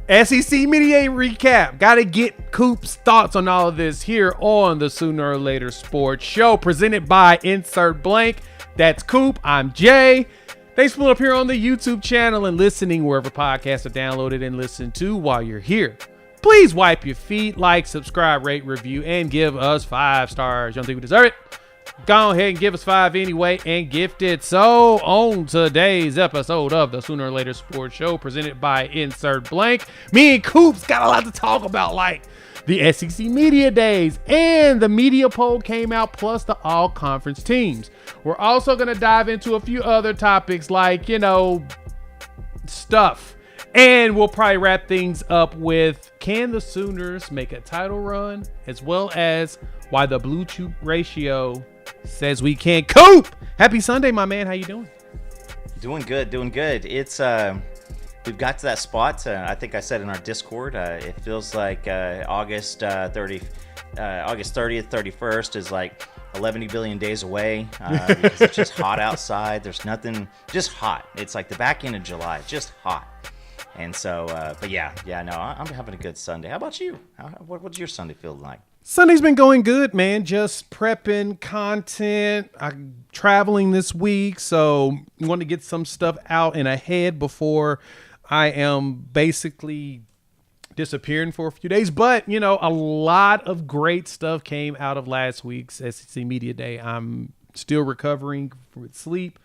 SEC Media recap. Got to get Coop's thoughts on all of this here on the Sooner or Later Sports Show, presented by Insert Blank. That's Coop. I'm Jay. Thanks for being up here on the YouTube channel and listening wherever podcasts are downloaded and listened to while you're here. Please wipe your feet, like, subscribe, rate, review, and give us 5 stars. You don't think we deserve it? Go ahead and give us 5 anyway and gift it. So on today's episode of the Sooner or Later Sports Show, presented by Insert Blank, me and Coop's got a lot to talk about, like the SEC Media Days, and the media poll came out, plus the all-conference teams. We're also going to dive into a few other topics like, stuff. And we'll probably wrap things up with, can the Sooners make a title run, as well as why the Bluechip ratio says we can't. Coop, happy Sunday, my man. How you doing? Doing good. It's we've got to that spot. I think I said in our Discord, it feels like August 30th, 31st is like 11 billion days away because it's just hot outside. There's nothing, just hot. It's like the back end of July, just hot. And so, but I'm having a good Sunday. How about you? What's your Sunday feel like? Sunday's been going good, man. Just prepping content. I'm traveling this week, so I want to get some stuff out and ahead before I am basically disappearing for a few days. But, a lot of great stuff came out of last week's SEC Media Day. I'm still recovering from sleep.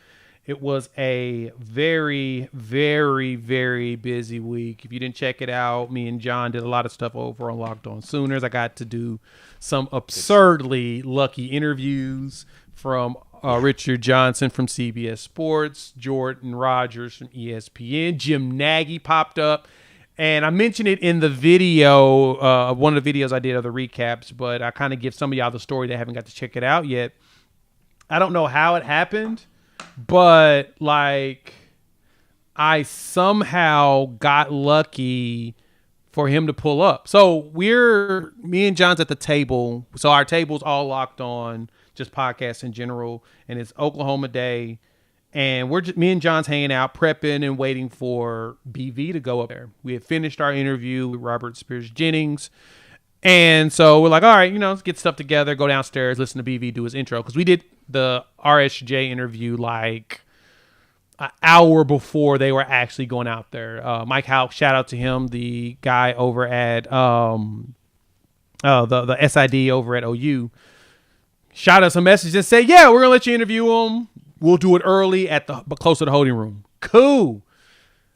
It was a very, very, very busy week. If you didn't check it out, me and John did a lot of stuff over on Locked On Sooners. I got to do some absurdly lucky interviews from Richard Johnson from CBS Sports, Jordan Rogers from ESPN, Jim Nagy popped up. And I mentioned it in the video, one of the videos I did of the recaps, but I kind of give some of y'all the story that haven't got to check it out yet. I don't know how it happened, but I somehow got lucky for him to pull up. So me and John's at the table. So our table's all locked on, just podcasts in general. And it's Oklahoma Day. And me and John's hanging out, prepping and waiting for BV to go up there. We had finished our interview with Robert Spears Jennings. And so we're like, all right, let's get stuff together, go downstairs, listen to BV do his intro. Because we did the RSJ interview like an hour before they were actually going out there. Mike Houck, shout out to him, the guy over at the SID over at OU, shot us a message and said, yeah, we're going to let you interview him. We'll do it early close to the holding room. Cool.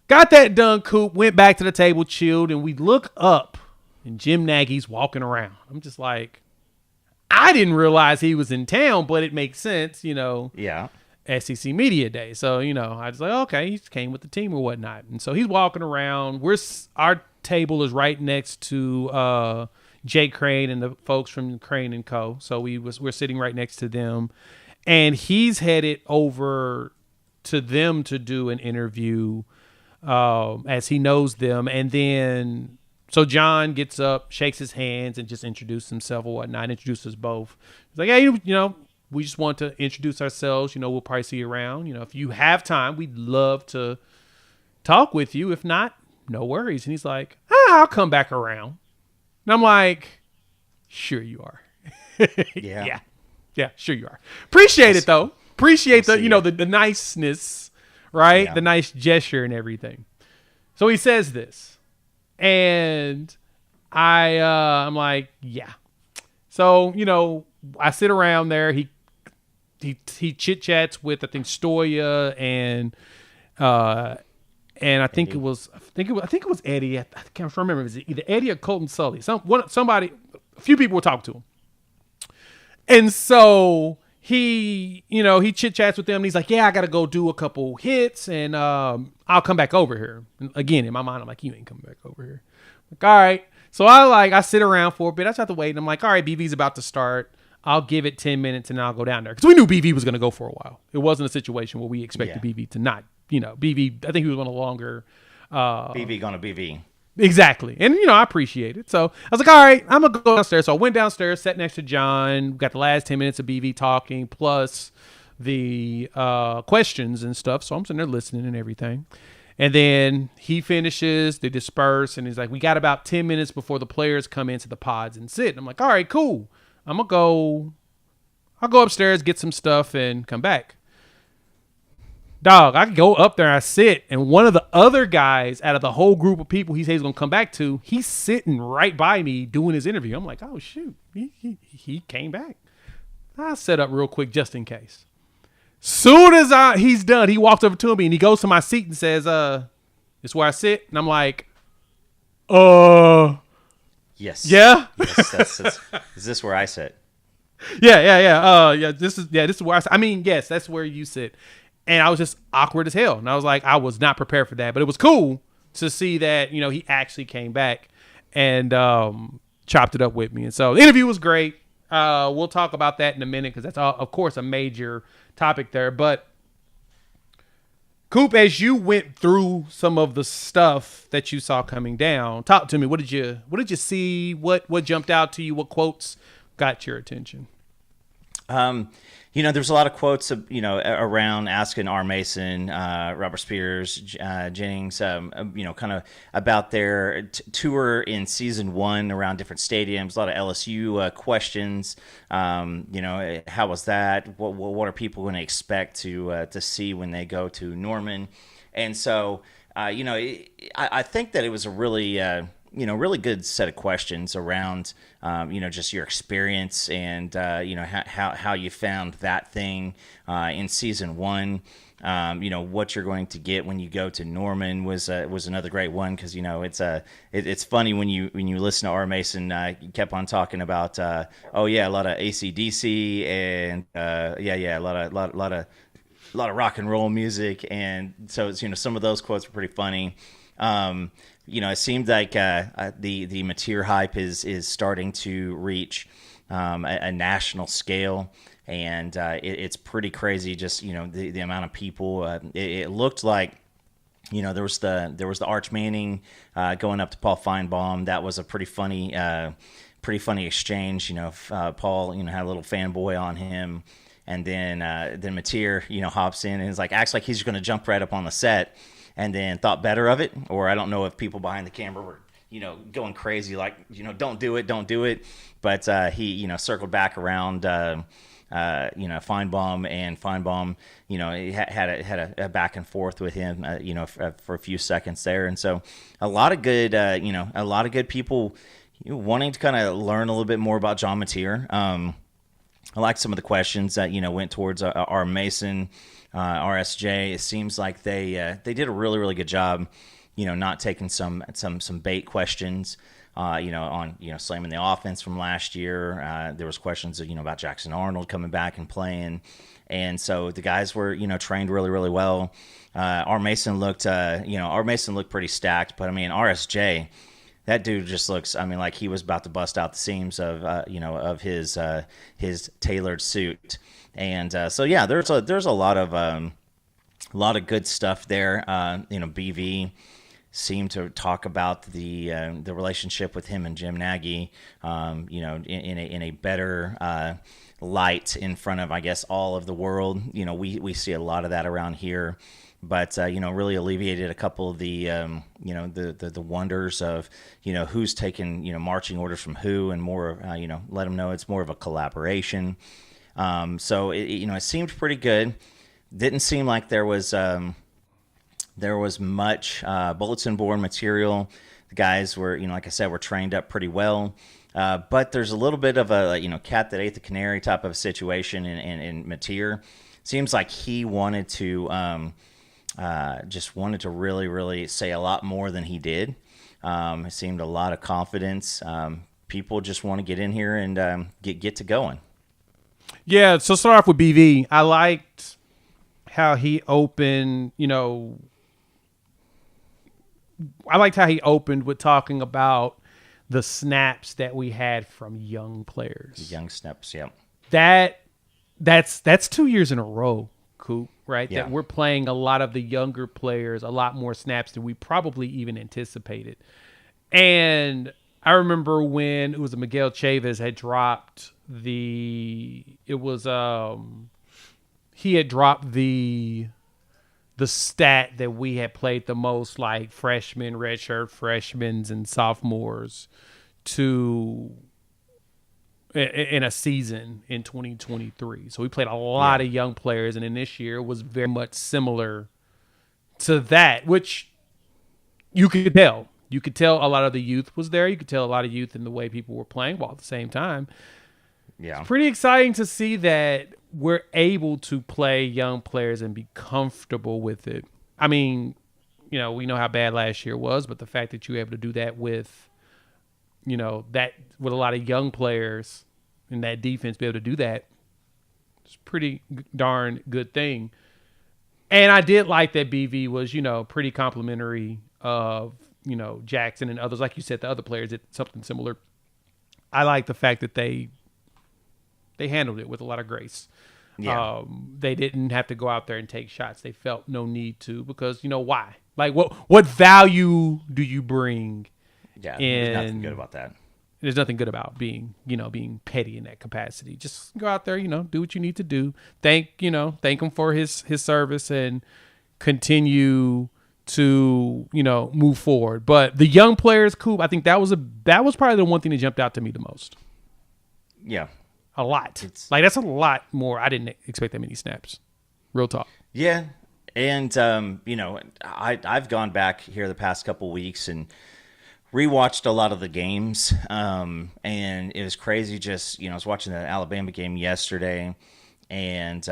Got that done, Coop. Went back to the table, chilled, and we look up. And Jim Nagy's walking around. I'm just like, I didn't realize he was in town, but it makes sense, Yeah. SEC Media Day. So, I was like, okay, he came with the team or whatnot. And so he's walking around. Our table is right next to Jay Crane and the folks from Crane & Co. So we're sitting right next to them. And he's headed over to them to do an interview as he knows them. And then... So John gets up, shakes his hands, and just introduces himself or whatnot. Introduces both. He's like, hey, we just want to introduce ourselves. We'll probably see you around. If you have time, we'd love to talk with you. If not, no worries. And he's like, I'll come back around. And I'm like, sure you are. Yeah. Yeah, sure you are. Appreciate it, though. Appreciate the niceness, right? Yeah. The nice gesture and everything. So he says this. And I'm like, yeah. So, I sit around there. He chit chats with, I think, Stoya and I think it was Eddie. I can't remember. It was either Eddie or Colton Sully. Somebody, a few people were talking to him. And so he chit chats with them. And he's like, yeah, I got to go do a couple hits and I'll come back over here. And again, in my mind, I'm like, you ain't coming back over here. Like, all right. So I sit around for a bit. I just have to wait. And I'm like, all right, BV's about to start. I'll give it 10 minutes and I'll go down there. Because we knew BV was going to go for a while. It wasn't a situation where we expected BV to not, BV, I think he was on a longer. BV gonna BV. Exactly. And, I appreciate it. So I was like, all right, I'm going to go downstairs. So I went downstairs, sat next to John, got the last 10 minutes of BV talking, plus the questions and stuff. So I'm sitting there listening and everything. And then he finishes, they disperse, and he's like, we got about 10 minutes before the players come into the pods and sit. And I'm like, all right, cool. I'll go upstairs, get some stuff, and come back. Dog, I go up there, I sit, and one of the other guys out of the whole group of people he says he's going to come back to, he's sitting right by me doing his interview. I'm like, oh, shoot, he came back. I set up real quick just in case. Soon as he's done, he walks over to me, and he goes to my seat and says, this is where I sit. And I'm like, Yes. Yeah? Yes, is this where I sit? Yeah. This is where I sit. I mean, yes, that's where you sit. And I was just awkward as hell. And I was like, I was not prepared for that. But it was cool to see that, he actually came back and chopped it up with me. And so the interview was great. We'll talk about that in a minute because that's, of course, a major topic there. But, Coop, as you went through some of the stuff that you saw coming down, talk to me. What did you see? What jumped out to you? What quotes got your attention? There's a lot of quotes, around asking R. Mason, Robert Spears, Jennings, kind of about their tour in season 1 around different stadiums. A lot of LSU questions. How was that? What are people going to expect to see when they go to Norman? And so, I think that it was a really really good set of questions around, just your experience and, how you found that thing in season 1. What you're going to get when you go to Norman was another great one because it's funny when you listen to R. Mason. He kept on talking about a lot of AC/DC and a lot of rock and roll music, and so it's, some of those quotes were pretty funny. It seemed like the Mateer hype is starting to reach a national scale, and it's pretty crazy. Just the amount of people. It looked like there was the Arch Manning going up to Paul Feinbaum. That was a pretty funny exchange. Paul had a little fanboy on him, and then Mateer hops in and is like acts like he's going to jump right up on the set. And then thought better of it, or I don't know if people behind the camera were, going crazy, like, don't do it. But he, circled back around, Feinbaum, and Feinbaum, he had a back and forth with him, for a few seconds there. And so a lot of good people wanting to kind of learn a little bit more about John Mateer. I like some of the questions that, went towards R. Mason, RSJ. It seems like they did a really, really good job, not taking some bait questions, on slamming the offense from last year. There was questions about Jackson Arnold coming back and playing, and so the guys were trained really, really well. R. Mason looked pretty stacked, but I mean RSJ, that dude just looks, like he was about to bust out the seams of of his tailored suit. And so yeah, there's a lot of good stuff there. BV seemed to talk about the relationship with him and Jim Nagy, in a better light in front of, I guess, all of the world. We see a lot of that around here, but really alleviated a couple of the the wonders of who's taking marching orders from who, and more let them know it's more of a collaboration. So it seemed pretty good. Didn't seem like there was much bulletin board material. The guys were, like I said, were trained up pretty well. But there's a little bit of a cat that ate the canary type of situation in Mateer. Seems like he wanted to just wanted to really, really say a lot more than he did. It seemed a lot of confidence. People just want to get in here and get to going. Yeah, so start off with BV. I liked how he opened, with talking about the snaps that we had from young players. Young snaps, yeah. That's 2 years in a row, Coop, right? Yeah. That we're playing a lot of the younger players, a lot more snaps than we probably even anticipated. And I remember when it was Miguel Chavez had dropped he had dropped the the stat that we had played the most, like freshmen, redshirt freshmen, and sophomores, to in a season in 2023. So we played a lot of young players, and then this year was very much similar to that, which you could tell. You could tell a lot of the youth was there. You could tell a lot of youth in the way people were playing, while at the same time, it's pretty exciting to see that we're able to play young players and be comfortable with it. I mean, we know how bad last year was, but the fact that you were able to do that with, that with a lot of young players in that defense, be able to do that, it's a pretty darn good thing. And I did like that BV was, pretty complimentary of, Jackson and others. Like you said, the other players did something similar. I like the fact that they handled it with a lot of grace. Yeah. They didn't have to go out there and take shots. They felt no need to, because why? Like what value do you bring? Yeah, there's nothing good about that. There's nothing good about being petty in that capacity. Just go out there, do what you need to do. Thank him for his service and continue to, move forward. But the young players, Coop, I think that was probably the one thing that jumped out to me the most. Yeah. A lot. That's a lot more. I didn't expect that many snaps. Real talk. Yeah. And, I've gone back here the past couple weeks and rewatched a lot of the games. And it was crazy. Just, I was watching the Alabama game yesterday and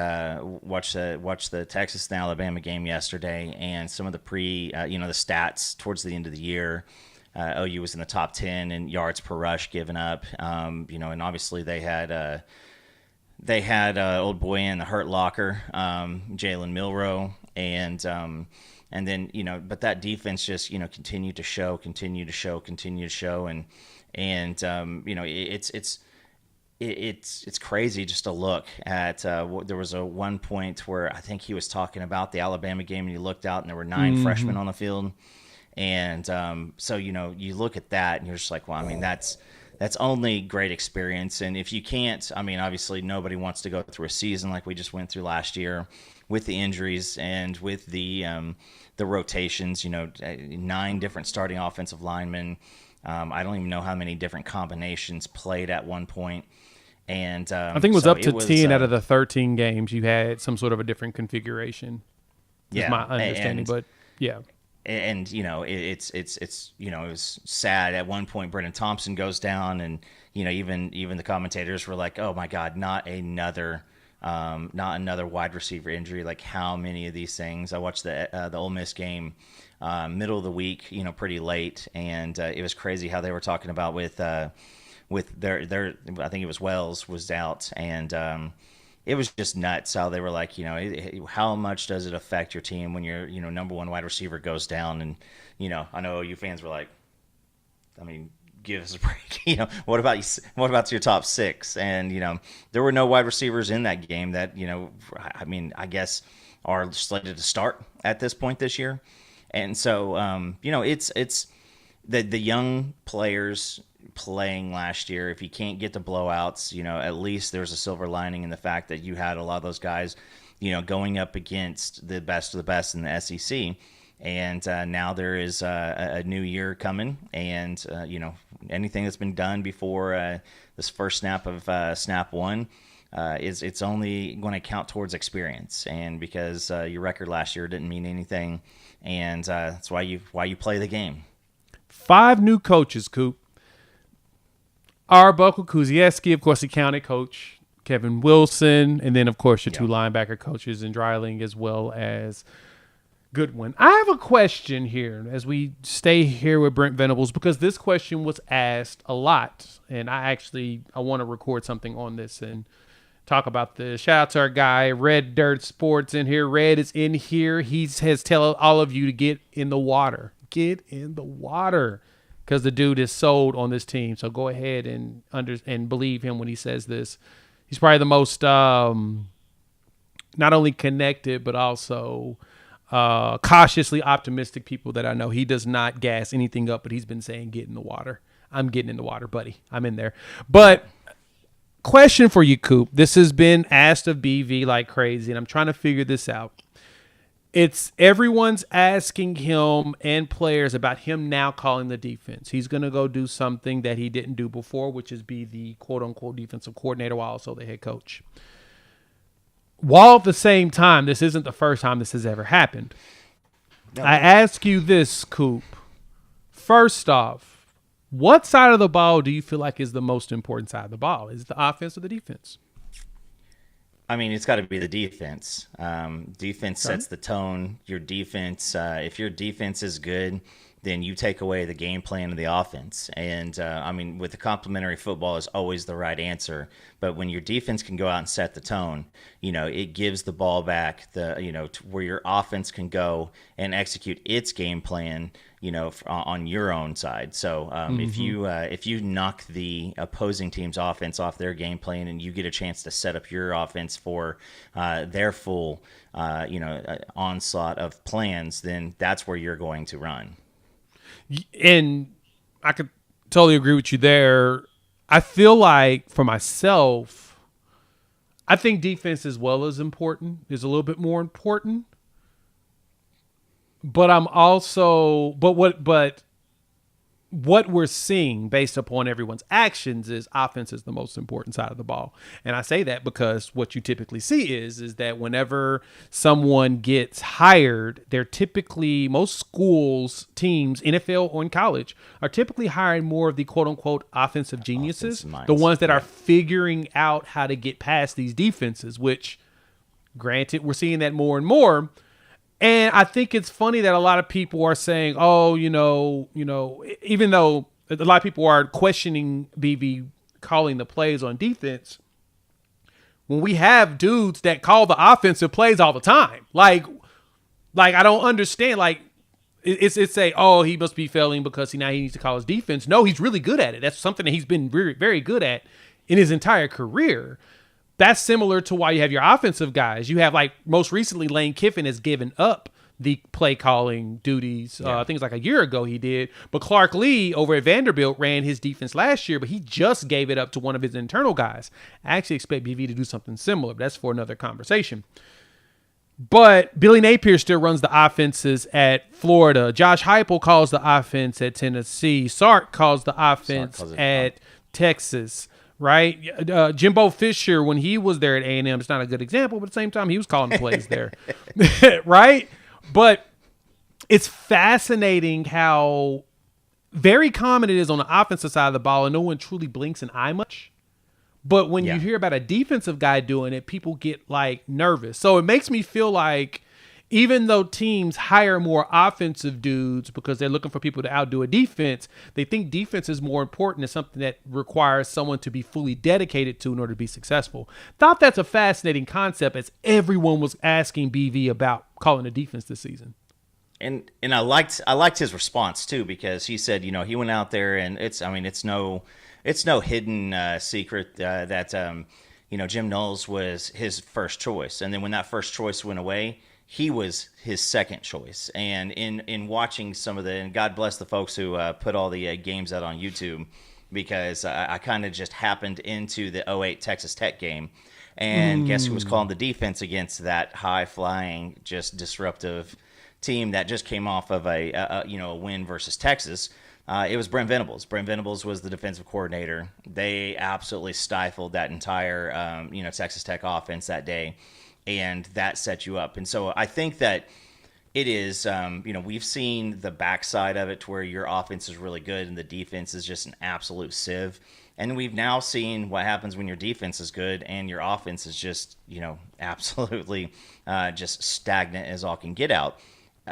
watched the Texas and Alabama game yesterday, and some of the the stats towards the end of the year. OU was in the top 10 in yards per rush given up, and obviously they had old boy in the hurt locker, Jalen Milroe, and then but that defense just continued to show, and it's crazy just to look at. There was one point where I think he was talking about the Alabama game, and you looked out and there were 9 freshmen on the field. And so, you look at that and you're just like, well, I mean, that's only great experience. And if you can't, I mean, obviously nobody wants to go through a season like we just went through last year with the injuries and with the rotations, 9 different starting offensive linemen. I don't even know how many different combinations played at one point. And I think it was up to 10 out of the 13 games. You had some sort of a different configuration. Is my understanding, but yeah. And it was sad. At one point, Brennan Thompson goes down, and even the commentators were like, "Oh my God, not another wide receiver injury." Like, how many of these things? I watched the Ole Miss game, middle of the week, pretty late, and it was crazy how they were talking about with their I think it was Wells was out, and it was just nuts how they were like, how much does it affect your team when your, number one wide receiver goes down? And, I know you fans were like, I mean, give us a break. What about your top 6? And, there were no wide receivers in that game that, I mean, I guess are slated to start at this point this year. And so, it's the young players playing last year. If you can't get to blowouts, at least there's a silver lining in the fact that you had a lot of those guys, going up against the best of the best in the SEC. And now there is a new year coming, and anything that's been done before this first snap of snap one it's only going to count towards experience. And because your record last year didn't mean anything, and that's why you play the game. 5 new coaches, Coop. Arbuckle, Kuzieski, of course, the county coach, Kevin Wilson, and then, of course, your 2 linebacker coaches in Dreiling as well as Goodwin. I have a question here as we stay here with Brent Venables, because this question was asked a lot, and I want to record something on this and talk about this. Shout out to our guy, Red Dirt Sports, in here. Red is in here. He has tell all of you to get in the water. Get in the water. Because the dude is sold on this team. So go ahead and believe him when he says this. He's probably the most not only connected, but also cautiously optimistic people that I know. He does not gas anything up, but he's been saying, get in the water. I'm getting in the water, buddy. I'm in there. But question for you, Coop. This has been asked of BV like crazy, and I'm trying to figure this out. It's everyone's asking him and players about him now calling the defense. He's going to go do something that he didn't do before, which is be the quote unquote defensive coordinator while also the head coach. While at the same time, this isn't the first time this has ever happened. No. I ask you this, Coop. First off, what side of the ball do you feel like is the most important side of the ball? Is it the offense or the defense? I mean, it's got to be the defense. Defense sets the tone. Your defense, if your defense is good, then you take away the game plan of the offense. And, I mean, with the complementary football is always the right answer. But when your defense can go out and set the tone, you know, it gives the ball back, to where your offense can go and execute its game plan, you know, on your own side. So if you knock the opposing team's offense off their game plan and you get a chance to set up your offense for their full, onslaught of plans, then that's where you're going to run. And I could totally agree with you there. I feel like for myself, I think defense as well as important is a little bit more important. But I'm also, what we're seeing based upon everyone's actions is offense is the most important side of the ball. And I say that because what you typically see is that whenever someone gets hired, they're typically, most schools, teams, NFL or in college, are typically hiring more of the quote unquote offensive geniuses, the ones that are figuring out how to get past these defenses, which granted, we're seeing that more and more. And I think it's funny that a lot of people are saying, oh, even though a lot of people are questioning BV calling the plays on defense, when we have dudes that call the offensive plays all the time, like I don't understand. Like it's say, oh, he must be failing because now he needs to call his defense. No, he's really good at it. That's something that he's been very, very good at in his entire career. That's similar to why you have your offensive guys. You have, like, most recently, Lane Kiffin has given up the play calling duties. I think it was like a year ago he did. But Clark Lee over at Vanderbilt ran his defense last year, but he just gave it up to one of his internal guys. I actually expect BV to do something similar, but that's for another conversation. But Billy Napier still runs the offenses at Florida. Josh Heupel calls the offense at Tennessee. Sark calls the offense at Texas. Right? Jimbo Fisher, when he was there at A&M, it's not a good example, but at the same time, he was calling plays there. Right? But it's fascinating how very common it is on the offensive side of the ball, and no one truly blinks an eye much. But when you hear about a defensive guy doing it, people get, like, nervous. So it makes me feel like even though teams hire more offensive dudes because they're looking for people to outdo a defense, they think defense is more important. It's something that requires someone to be fully dedicated to in order to be successful. Thought that's a fascinating concept as everyone was asking BV about calling the defense this season. And I liked his response too, because he said, he went out there and it's no hidden secret that Jim Knowles was his first choice. And then when that first choice went away, he was his second choice. And in watching some of and God bless the folks who put all the games out on YouTube, because I kind of just happened into the 2008 Texas Tech game. And guess who was calling the defense against that high-flying, just disruptive team that just came off of a win versus Texas? It was Brent Venables. Brent Venables was the defensive coordinator. They absolutely stifled that entire Texas Tech offense that day. And that set you up. And so I think that it is, we've seen the backside of it to where your offense is really good and the defense is just an absolute sieve. And we've now seen what happens when your defense is good and your offense is just, absolutely just stagnant as all can get out.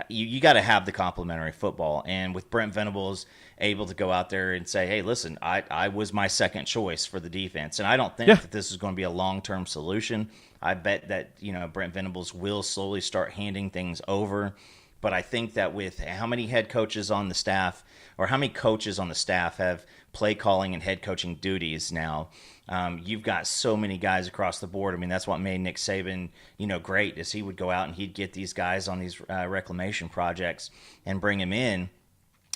You got to have the complementary football. And with Brent Venables able to go out there and say, hey, listen, I was my second choice for the defense. And I don't think that this is going to be a long-term solution. I bet that, Brent Venables will slowly start handing things over. But I think that with how many head coaches on the staff, or how many coaches on the staff have play calling and head coaching duties now, you've got so many guys across the board. I mean, that's what made Nick Saban, great, is he would go out and he'd get these guys on these reclamation projects and bring them in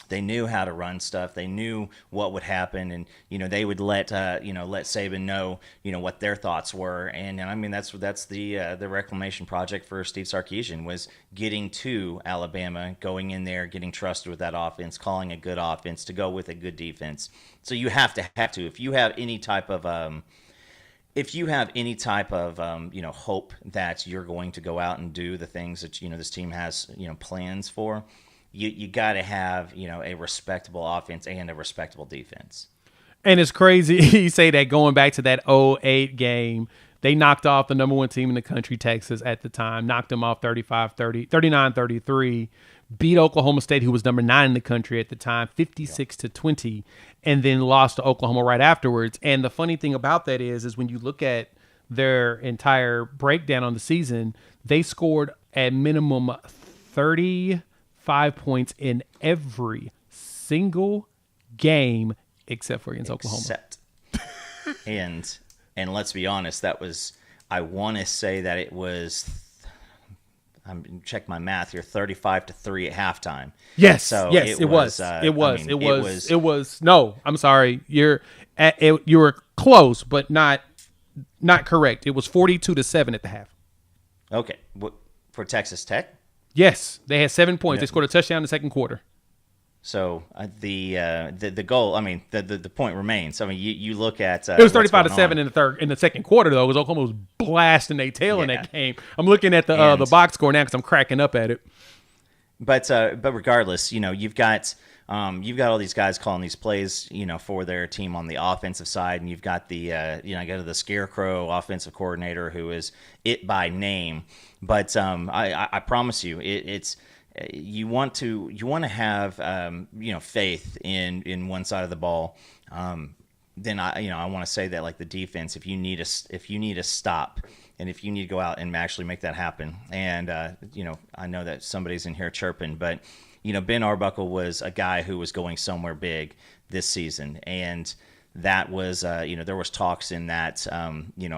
They knew how to run stuff. They knew what would happen, and they would let let Saban know what their thoughts were. And I mean that's the reclamation project for Steve Sarkisian, was getting to Alabama, going in there, getting trusted with that offense, calling a good offense to go with a good defense. So you have to if you have any type of hope that you're going to go out and do the things that this team has plans for. You got to have, a respectable offense and a respectable defense. And it's crazy you say that, going back to that 2008 game, they knocked off the number one team in the country, Texas, at the time, knocked them off 39-33, beat Oklahoma State, who was number 9 in the country at the time, 56-20, and then lost to Oklahoma right afterwards. And the funny thing about that is when you look at their entire breakdown on the season, they scored at minimum 35 points in every single game except for against Oklahoma. And let's be honest, that was, I want to say that it was, I'm check my math here, 35-3 at halftime. Yes, so yes, it was. No, I'm sorry, you were close, but not correct. It was 42-7 at the half. Okay, for Texas Tech. Yes, they had 7 points. They scored a touchdown in the second quarter. So the goal, I mean, the point remains. I mean, you look at it was 35-7 in the second quarter though, because Oklahoma was blasting their tail in that game. I'm looking at the box score now because I'm cracking up at it. But regardless, you've got all these guys calling these plays, for their team on the offensive side, and you've got the the scarecrow offensive coordinator who is it by name. But I promise you, it's you want to have faith in one side of the ball. Then I want to say that, like, the defense, if you need a stop, and if you need to go out and actually make that happen, and I know that somebody's in here chirping, but Ben Arbuckle was a guy who was going somewhere big this season, and that was there was talks in that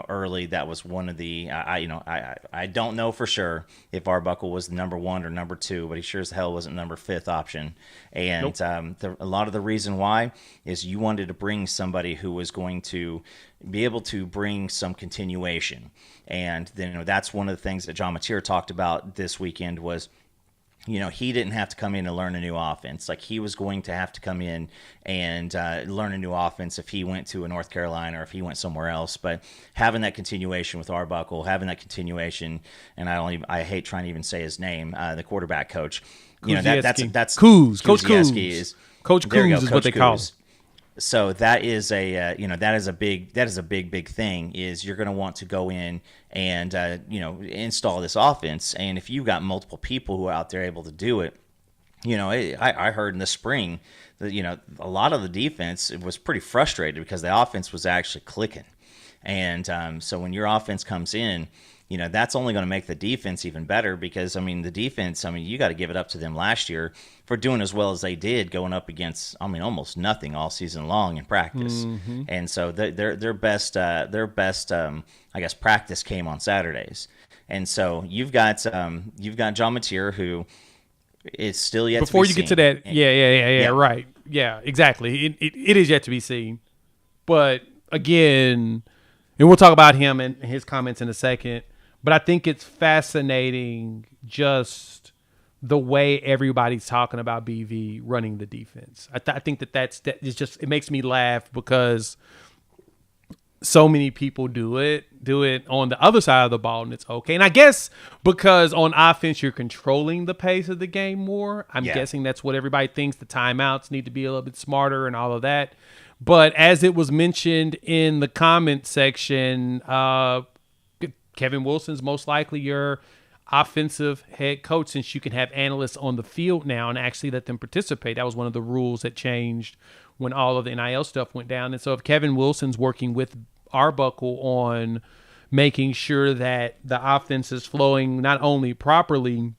early. That was one of the I don't know for sure if Arbuckle was the number 1 or number 2, but he sure as hell wasn't number 5th option. And nope. A lot of the reason why is you wanted to bring somebody who was going to be able to bring some continuation. And then that's one of the things that John Mateer talked about this weekend was, he didn't have to come in and learn a new offense. Like, he was going to have to come in and learn a new offense if he went to a North Carolina or if he went somewhere else. But having that continuation with Arbuckle, having that continuation, and I hate trying to even say his name, the quarterback coach. That's Coos. Coach Coos. Coach Coos is what they call him. So that is a big thing. Is you're going to want to go in and install this offense, and if you've got multiple people who are out there able to do it, I heard in the spring that a lot of the defense was pretty frustrated because the offense was actually clicking, and so when your offense comes in, that's only going to make the defense even better because, the defense, you got to give it up to them last year for doing as well as they did, going up against, almost nothing all season long in practice. Mm-hmm. And so their best, practice came on Saturdays. And so you've got John Mateer, who is still yet Before to be you seen. get to that, yeah, right. Yeah, exactly. It is yet to be seen. But again, and we'll talk about him and his comments in a second, but I think it's fascinating just the way everybody's talking about BV running the defense. I think that it makes me laugh because so many people do it on the other side of the ball, and it's okay. And I guess because on offense you're controlling the pace of the game more. I'm guessing that's what everybody thinks. The timeouts need to be a little bit smarter and all of that. But as it was mentioned in the comment section, Kevin Wilson's most likely your offensive head coach, since you can have analysts on the field now and actually let them participate. That was one of the rules that changed when all of the NIL stuff went down. And so if Kevin Wilson's working with Arbuckle on making sure that the offense is flowing not only properly,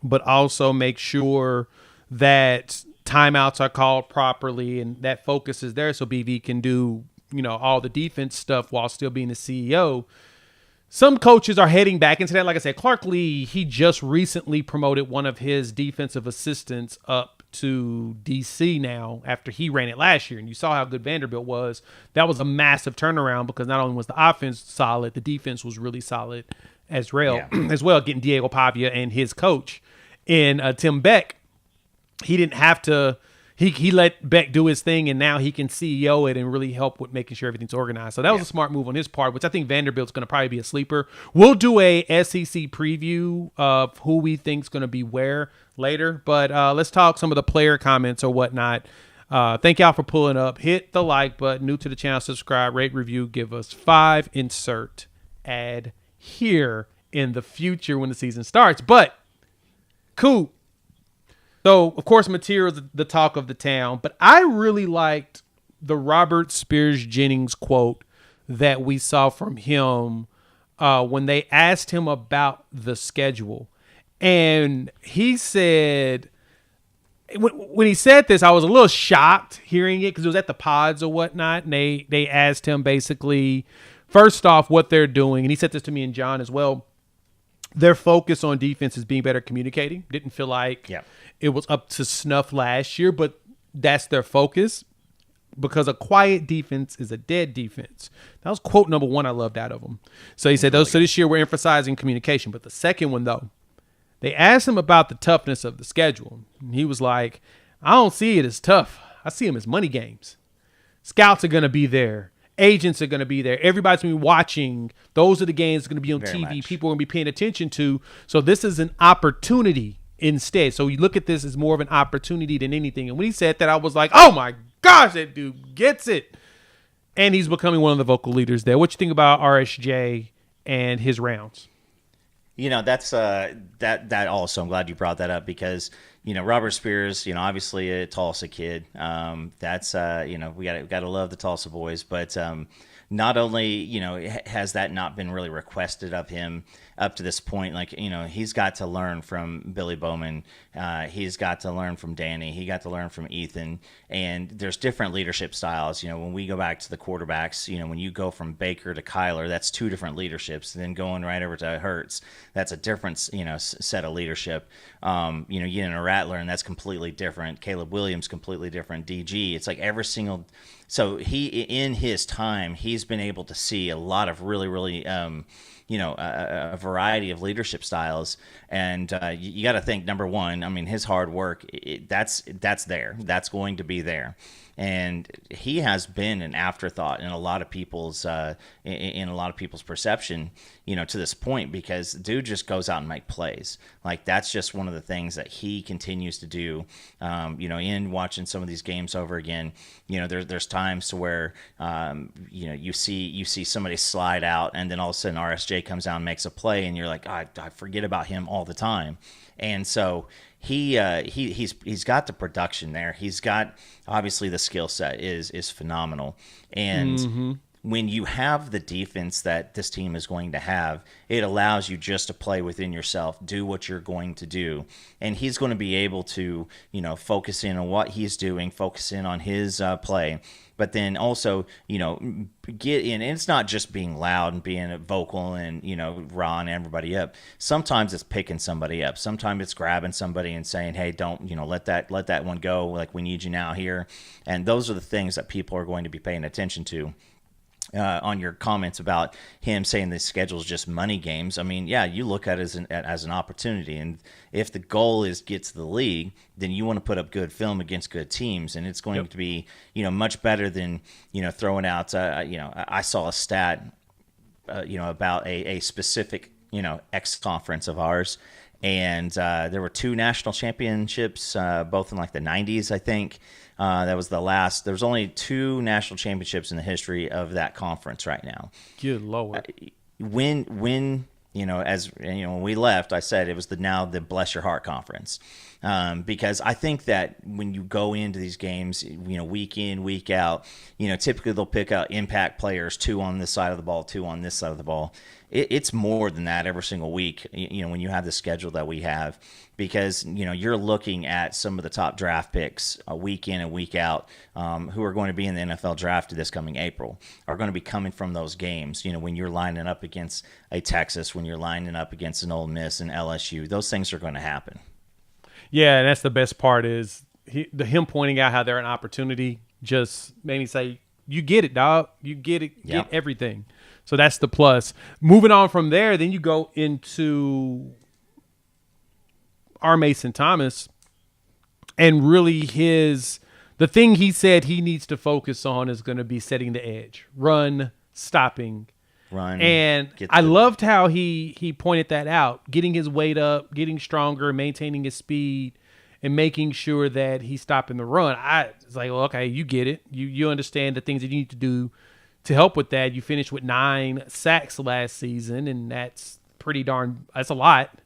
but also make sure that timeouts are called properly and that focus is there so BV can do, all the defense stuff while still being the CEO. Some coaches are heading back into that. Like I said, Clark Lee, he just recently promoted one of his defensive assistants up to DC now after he ran it last year, and you saw how good Vanderbilt was. That was a massive turnaround because not only was the offense solid, the defense was really solid as well. Yeah. As well, getting Diego Pavia and his coach in Tim Beck. He didn't have to. He let Beck do his thing, and now he can CEO it and really help with making sure everything's organized. So that was a smart move on his part, which I think Vanderbilt's going to probably be a sleeper. We'll do a SEC preview of who we think's going to be where later, but let's talk some of the player comments or whatnot. Thank y'all for pulling up. Hit the like button. New to the channel, subscribe, rate, review. Give us 5. Insert ad here in the future when the season starts. But Coop. So, of course, material is the talk of the town, but I really liked the Robert Spears Jennings quote that we saw from him when they asked him about the schedule. And he said, when he said this, I was a little shocked hearing it because it was at the pods or whatnot. And they asked him basically, first off, what they're doing. And he said this to me and John as well. Their focus on defense is being better at communicating. Didn't feel like it was up to snuff last year, but that's their focus because a quiet defense is a dead defense. That was quote number 1 I loved out of him. So he said, so this year we're emphasizing communication. But the second one, though, they asked him about the toughness of the schedule. And he was like, I don't see it as tough. I see them as money games. Scouts are going to be there. Agents are going to be there. Everybody's going to be watching. Those are the games going to be on Very TV. much. People are going to be paying attention to. So this is an opportunity instead. So you look at this as more of an opportunity than anything. And when he said that, I was like, oh my gosh, that dude gets it. And he's becoming one of the vocal leaders there. What you think about RSJ and his rounds? You know, that's that also. I'm glad you brought that up because Robert Spears, obviously a Tulsa kid. That's we got to love the Tulsa boys, but not only has that not been really requested of him up to this point, like he's got to learn from Billy Bowman, he's got to learn from Danny, he got to learn from Ethan, and there's different leadership styles. When we go back to the quarterbacks, when you go from Baker to Kyler, that's 2 different leaderships. And then going right over to Hurts, that's a different set of leadership. You get in a Rattler, and that's completely different. Caleb Williams, completely different. DG, it's like every single. So he, in his time, he's been able to see a lot of really, a variety of leadership styles. And you got to think, number one, I mean, his hard work, that's there. That's going to be there. And he has been an afterthought in a lot of people's perception, to this point, because dude just goes out and make plays. Like that's just one of the things that he continues to do. In watching some of these games over again, there's times to where you see somebody slide out, and then all of a sudden RSJ comes out and makes a play, and you're like, I forget about him all the time. And so he's got the production there. He's got, obviously, the skill set is phenomenal. And when you have the defense that this team is going to have, it allows you just to play within yourself, do what you're going to do. And he's going to be able to, focus in on what he's doing, focus in on his play. But then also, get in. And it's not just being loud and being vocal and, rawing everybody up. Sometimes it's picking somebody up. Sometimes it's grabbing somebody and saying, hey, don't, let that one go. Like, we need you now here. And those are the things that people are going to be paying attention to. On your comments about him saying the schedule is just money games, I mean, yeah, you look at it as an opportunity, and if the goal is get to the league, then you want to put up good film against good teams, and it's going to be much better than throwing out. I saw a stat about a specific X conference of ours, and there were 2 national championships, both in like the 90s, I think. That was the last. There's only 2 national championships in the history of that conference right now. Good Lord. When when we left, I said it was the Bless Your Heart conference. Because I think that when you go into these games, week in, week out, typically they'll pick out impact players, 2 on this side of the ball, 2 on this side of the ball. It's more than that every single week, when you have the schedule that we have, because, you're looking at some of the top draft picks week in and week out, who are going to be in the NFL draft this coming April, are going to be coming from those games. When you're lining up against a Texas, when you're lining up against an Ole Miss and LSU, those things are going to happen. Yeah, and that's the best part is him pointing out how they're an opportunity just made me say, you get it, dog. You get it, get everything. So that's the plus. Moving on from there, then you go into R. Mason Thomas, and really the thing he said he needs to focus on is going to be setting the edge, run, stopping. And I loved how he pointed that out, getting his weight up, getting stronger, maintaining his speed, and making sure that he's stopping the run. I was like, well, okay, you get it. You understand the things that you need to do to help with that. You finished with 9 sacks last season, and that's that's a lot.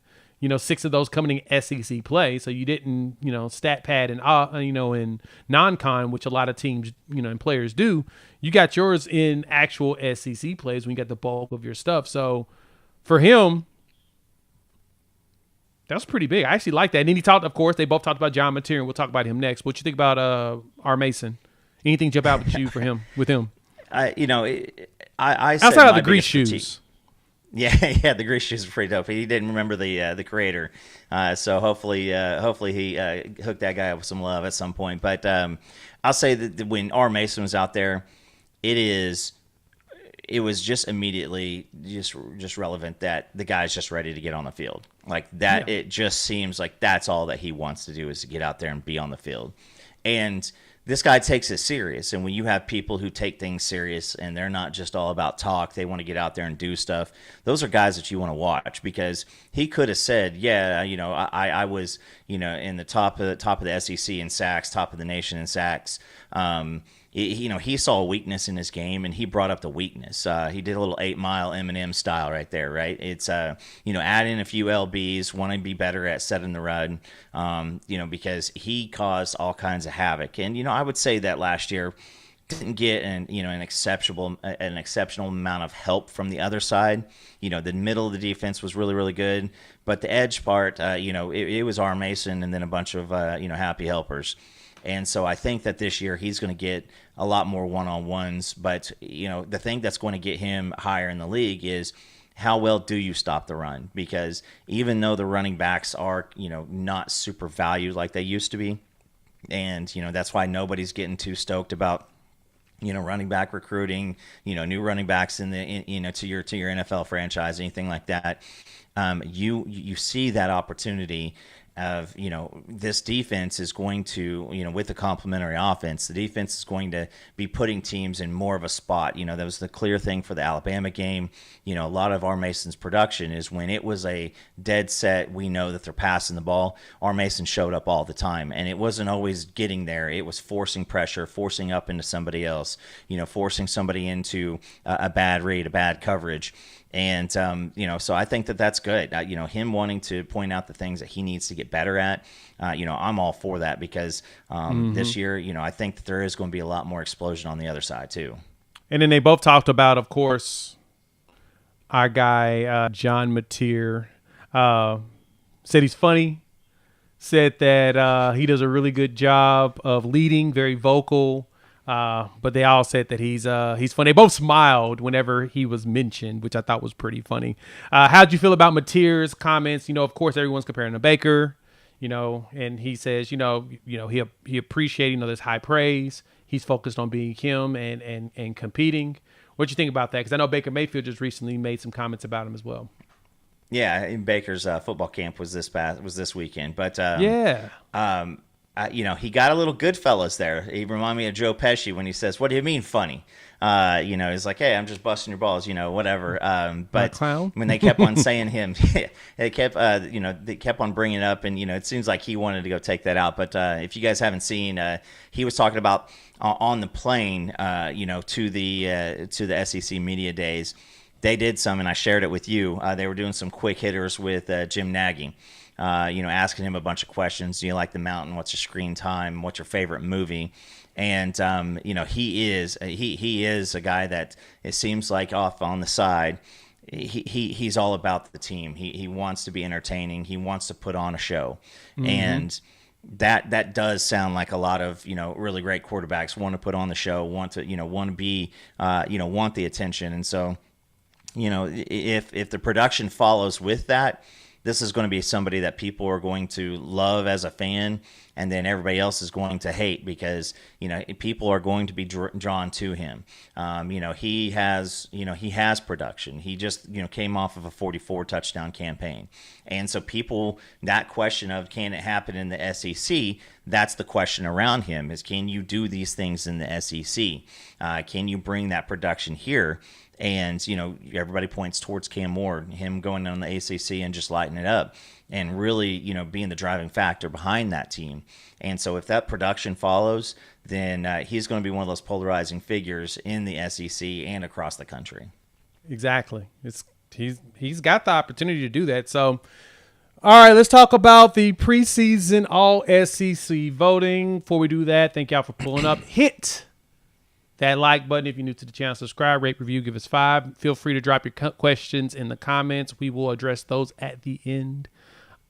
6 of those coming in SEC play. So you didn't, stat pad and, in non-con, which a lot of teams, and players do. You got yours in actual SEC plays when you got the bulk of your stuff. So for him, that's pretty big. I actually like that. And then they both talked about John Mateer, and we'll talk about him next. What you think about R. Mason? Anything jump out with you with him? I outside of the grease shoes. Yeah, the grease shoes are pretty dope. He didn't remember the creator, so hopefully he hooked that guy up with some love at some point. But I'll say that when R. Mason was out there, it was just immediately just relevant that the guy's just ready to get on the field like that. Yeah. It just seems like that's all that he wants to do is to get out there and be on the field, and this guy takes it serious. And when you have people who take things serious and they're not just all about talk, they want to get out there and do stuff. Those are guys that you want to watch, because he could have said, I was, in the top of the SEC in sacks, top of the nation in sacks. He saw a weakness in his game, and he brought up the weakness. He did a little 8 Mile Eminem style right there, right? It's, add in a few LBs, want to be better at setting the run, because he caused all kinds of havoc. And, I would say that last year didn't get an exceptional amount of help from the other side. The middle of the defense was really, really good, but the edge part, it was R. Mason and then a bunch of, happy helpers. And so I think that this year he's going to get a lot more one-on-ones. But, the thing that's going to get him higher in the league is how well do you stop the run? Because even though the running backs are, not super valued like they used to be, and, that's why nobody's getting too stoked about, running back recruiting, new running backs to your NFL franchise, anything like that. You see that opportunity of, this defense is going to, with the complementary offense, the defense is going to be putting teams in more of a spot. That was the clear thing for the Alabama game. A lot of R. Mason's production is when it was a dead set, we know that they're passing the ball, R. Mason showed up all the time. And it wasn't always getting there. It was forcing pressure, forcing up into somebody else, forcing somebody into a bad read, a bad coverage. And, so I think that that's good. Him wanting to point out the things that he needs to get better at, I'm all for that, because this year, I think that there is going to be a lot more explosion on the other side too. And then they both talked about, of course, our guy, John Mateer, said he's funny, said that he does a really good job of leading, very vocal. But they all said that he's funny. They both smiled whenever he was mentioned, which I thought was pretty funny. How'd you feel about Mateer's comments? Of course, everyone's comparing to Baker, and he says, he appreciates, this high praise. He's focused on being him and competing. What'd you think about that? Because I know Baker Mayfield just recently made some comments about him as well. Yeah, in Baker's football camp was this weekend, but he got a little Goodfellas there. He reminded me of Joe Pesci when he says, "What do you mean funny?" He's like, "Hey, I'm just busting your balls, whatever." But when they kept on saying him, they kept on bringing it up, and it seems like he wanted to go take that out. But if you guys haven't seen, he was talking about on the plane, to the SEC media days. They did some, and I shared it with you. They were doing some quick hitters with Jim Nagy. Asking him a bunch of questions. Do you like the mountain? What's your screen time? What's your favorite movie? And he is a guy that it seems like off on the side, he's all about the team. He wants to be entertaining. He wants to put on a show, and that does sound like a lot of really great quarterbacks want to put on the show, want to be want the attention, and so if the production follows with that. this is going to be somebody that people are going to love as a fan, and then everybody else is going to hate because, people are going to be drawn to him. He has production. He just, came off of a 44 touchdown campaign. And so that question of can it happen in the SEC, that's the question around him is, can you do these things in the SEC? Can you bring that production here? And, everybody points towards Cam Ward, him going on the ACC and just lighting it up and really, being the driving factor behind that team. And so if that production follows, then he's going to be one of those polarizing figures in the SEC and across the country. Exactly. He's got the opportunity to do that. So, all right, let's talk about the preseason All-SEC voting. Before we do that, thank y'all for pulling up. Hit that like button if you're new to the channel. Subscribe, rate, review, give us 5. Feel free to drop your questions in the comments. We will address those at the end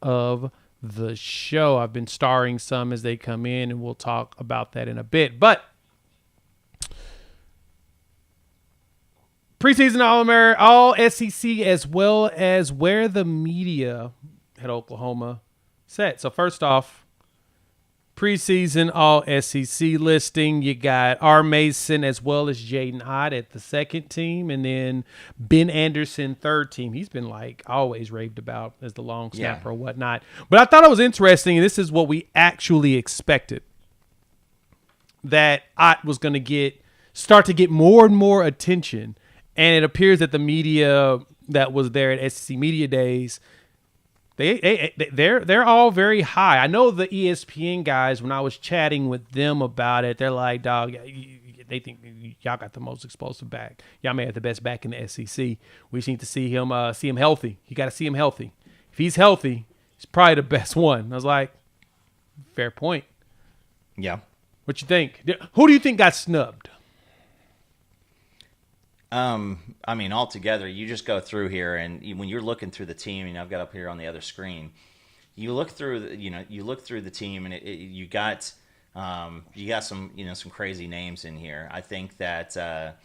of the show. I've been starring some as they come in, and we'll talk about that in a bit. But preseason All-SEC, as well as where the media at Oklahoma set. So first off, preseason All-SEC listing. You got R. Mason as well as Jaden Ott at the second team, and then Ben Anderson third team. He's been always raved about as the long snapper or whatnot. But I thought it was interesting, and this is what we actually expected, that Ott was going to start to get more and more attention. And it appears that the media that was there at SEC Media Days, they're all very high. I know the ESPN guys, when I was chatting with them about it, they're like, dog, they think y'all got the most explosive back. Y'all may have the best back in the SEC. We just need to see him healthy. You got to see him healthy. If he's healthy, he's probably the best one. I was like, fair point. Yeah. What you think? Who do you think got snubbed? Altogether, you just go through here, and when you're looking through the team, and I've got up here on the other screen, you look through the team, and you got some crazy names in here. I think that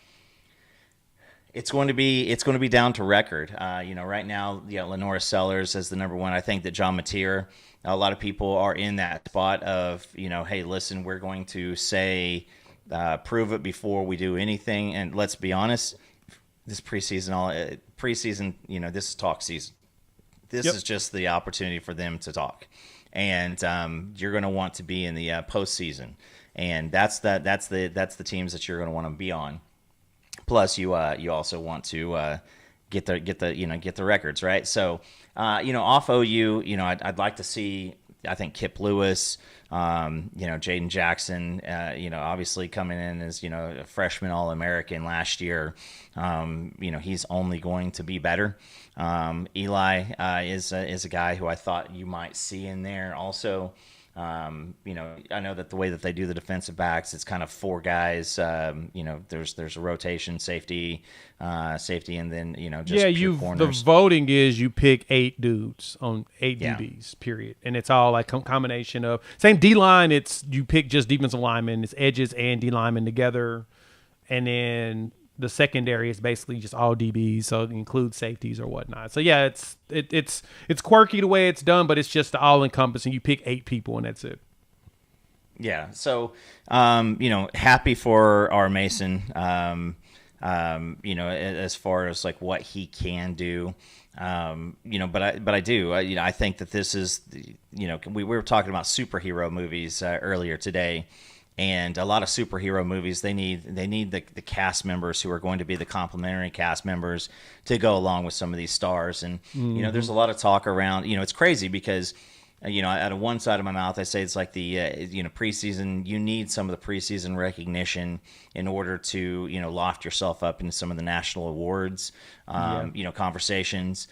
it's going to be down to record. Right now, Lenora Sellers as the number one. I think that John Mateer, a lot of people are in that spot of, hey, listen, we're going to say, prove it before we do anything. And let's be honest, this preseason, this is talk season. This is just the opportunity for them to talk. And you're going to want to be in the postseason. And that's the teams that you're going to want to be on. Plus, you also want to get the records, right? So, off OU, I'd like to see, I think, Kip Lewis, Jaden Jackson, obviously coming in as, a freshman All-American last year. He's only going to be better. Eli is a guy who I thought you might see in there also. I know that the way that they do the defensive backs, it's kind of 4 guys. There's a rotation, safety, and then just pure corners. The voting is you pick 8 dudes on 8 DBs, period, and it's all like combination of same D line. It's you pick just defensive linemen, it's edges and D linemen together, and then the secondary is basically just all DBs, so it includes safeties or whatnot. So yeah, it's quirky the way it's done, but it's just all encompassing. You pick 8 people and that's it. Yeah. So, happy for R. Mason. As far as like what he can do, but I do. I think that this is, we were talking about superhero movies earlier today. And a lot of superhero movies, they need the cast members who are going to be the complementary cast members to go along with some of these stars. And, there's a lot of talk around, it's crazy because, out of one side of my mouth, I say it's like the, preseason, you need some of the preseason recognition in order to, loft yourself up into some of the national awards, conversations,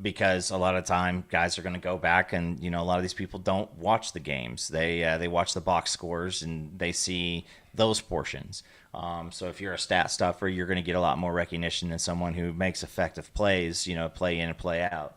because a lot of time guys are going to go back and, a lot of these people don't watch the games. They watch the box scores and they see those portions. So if you're a stat stuffer, you're going to get a lot more recognition than someone who makes effective plays, play in and play out.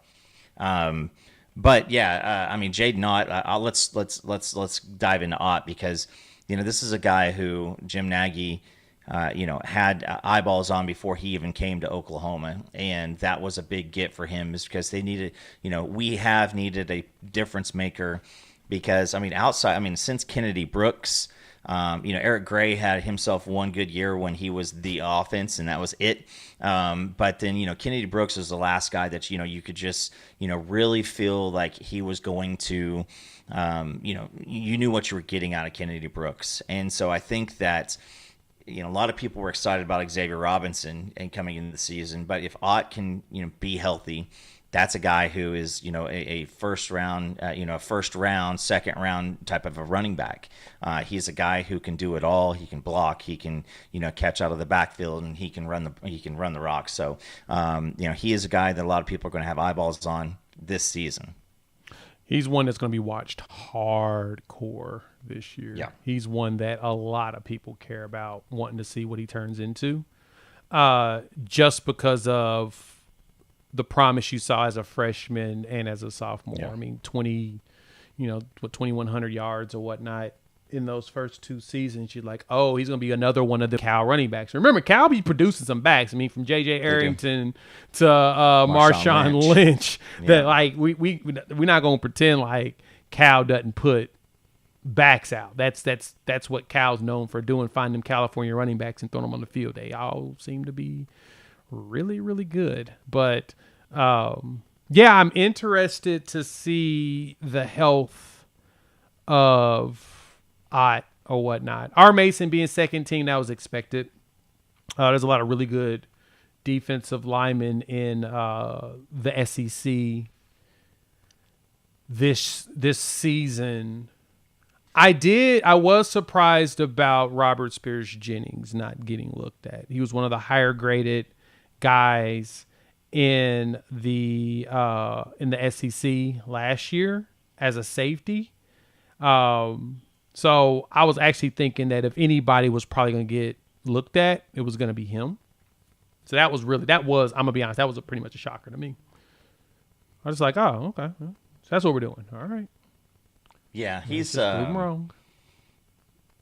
But yeah, Jaden Ott. Let's dive into Ott because this is a guy who Jim Nagy had eyeballs on before he even came to Oklahoma. And that was a big get for him, is because they needed, we have needed a difference maker because, since Kennedy Brooks, Eric Gray had himself one good year when he was the offense, and that was it. But then, Kennedy Brooks was the last guy that, you could just, really feel like he was going to, you knew what you were getting out of Kennedy Brooks. And so I think that, a lot of people were excited about Xavier Robinson and coming into the season, but if Ott can, be healthy, that's a guy who is, a first round, second round type of a running back. He's a guy who can do it all. He can block. He can, catch out of the backfield, and he can run the rock. So, he is a guy that a lot of people are going to have eyeballs on this season. He's one that's going to be watched hardcore this year. Yeah. He's one that a lot of people care about, wanting to see what he turns into, just because of the promise you saw as a freshman and as a sophomore. Yeah. 2,100 yards or whatnot in those first 2 seasons. You're like, oh, he's going to be another one of the Cal running backs. Remember, Cal be producing some backs. From J.J. Arrington to Marshawn Lynch. That we're not going to pretend like Cal doesn't put backs out. That's what Cal's known for doing, find them California running backs and throw them on the field. They all seem to be really, really good. But I'm interested to see the health of Ott or whatnot. R. Mason being second team, that was expected. There's a lot of really good defensive linemen in the SEC this season. I was surprised about Robert Spears Jennings not getting looked at. He was one of the higher graded guys in the SEC last year as a safety. So I was actually thinking that if anybody was probably going to get looked at, it was going to be him. So I'm going to be honest, that was pretty much a shocker to me. I was like, oh, okay. So that's what we're doing. All right. Yeah, he's wrong.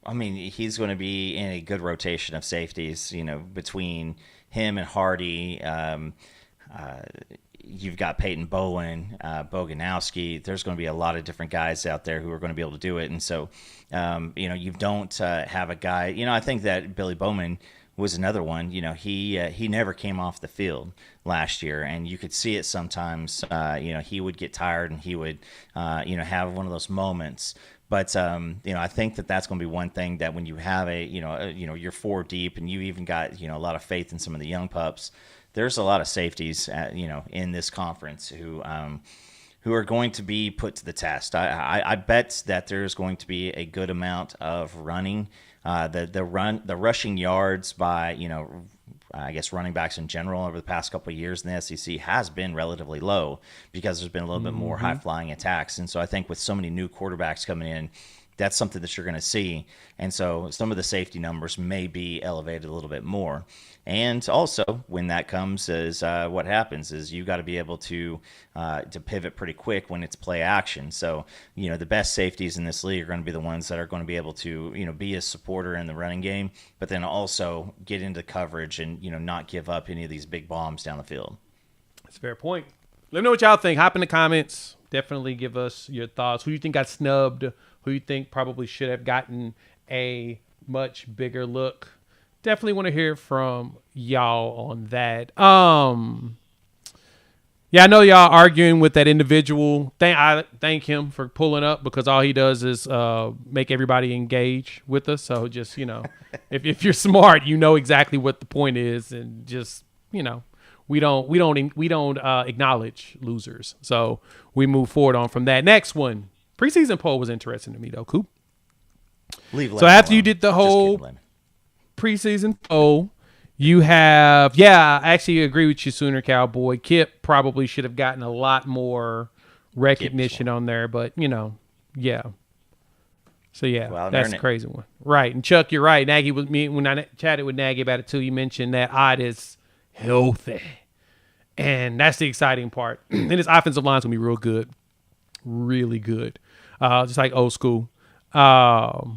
He's going to be in a good rotation of safeties, between him and Hardy. You've got Peyton Bowen, Boganowski. There's going to be a lot of different guys out there who are going to be able to do it. And so, you don't have a guy. I think that Billy Bowman was another one. He never came off the field last year, and you could see it sometimes. He would get tired, and he would, have one of those moments. But I think that that's going to be one thing that when you have you're 4 deep, and you even got a lot of faith in some of the young pups. There's a lot of safeties, in this conference who are going to be put to the test. I bet that there's going to be a good amount of running. The rushing yards by I guess running backs in general over the past couple of years in the SEC has been relatively low because there's been a little bit more high flying attacks. And so I think with so many new quarterbacks coming in, that's something that you're going to see. And so some of the safety numbers may be elevated a little bit more. And also when that comes is what happens is you got to be able to pivot pretty quick when it's play action. So, the best safeties in this league are going to be the ones that are going to be able to, be a supporter in the running game, but then also get into coverage and, not give up any of these big bombs down the field. That's a fair point. Let me know what y'all think. Hop in the comments. Definitely give us your thoughts. Who you think got snubbed? Who you think probably should have gotten a much bigger look? Definitely want to hear from y'all on that. Yeah, I know y'all arguing with that individual. I thank him for pulling up because all he does is make everybody engage with us. So just, if you're smart, you know exactly what the point is, and just, we don't acknowledge losers. So we move forward on from that. Next one. Preseason poll was interesting to me, though, Coop. So after you did the whole preseason poll, you have, I actually agree with you, Sooner Cowboy. Kip probably should have gotten a lot more recognition on there, but, yeah. So, that's a crazy one. Right. And, Chuck, you're right. Nagy was me when I chatted with Nagy about it, too. You mentioned that Ott is healthy. And that's the exciting part. And his offensive line's going to be real good. Really good. Just like old school. But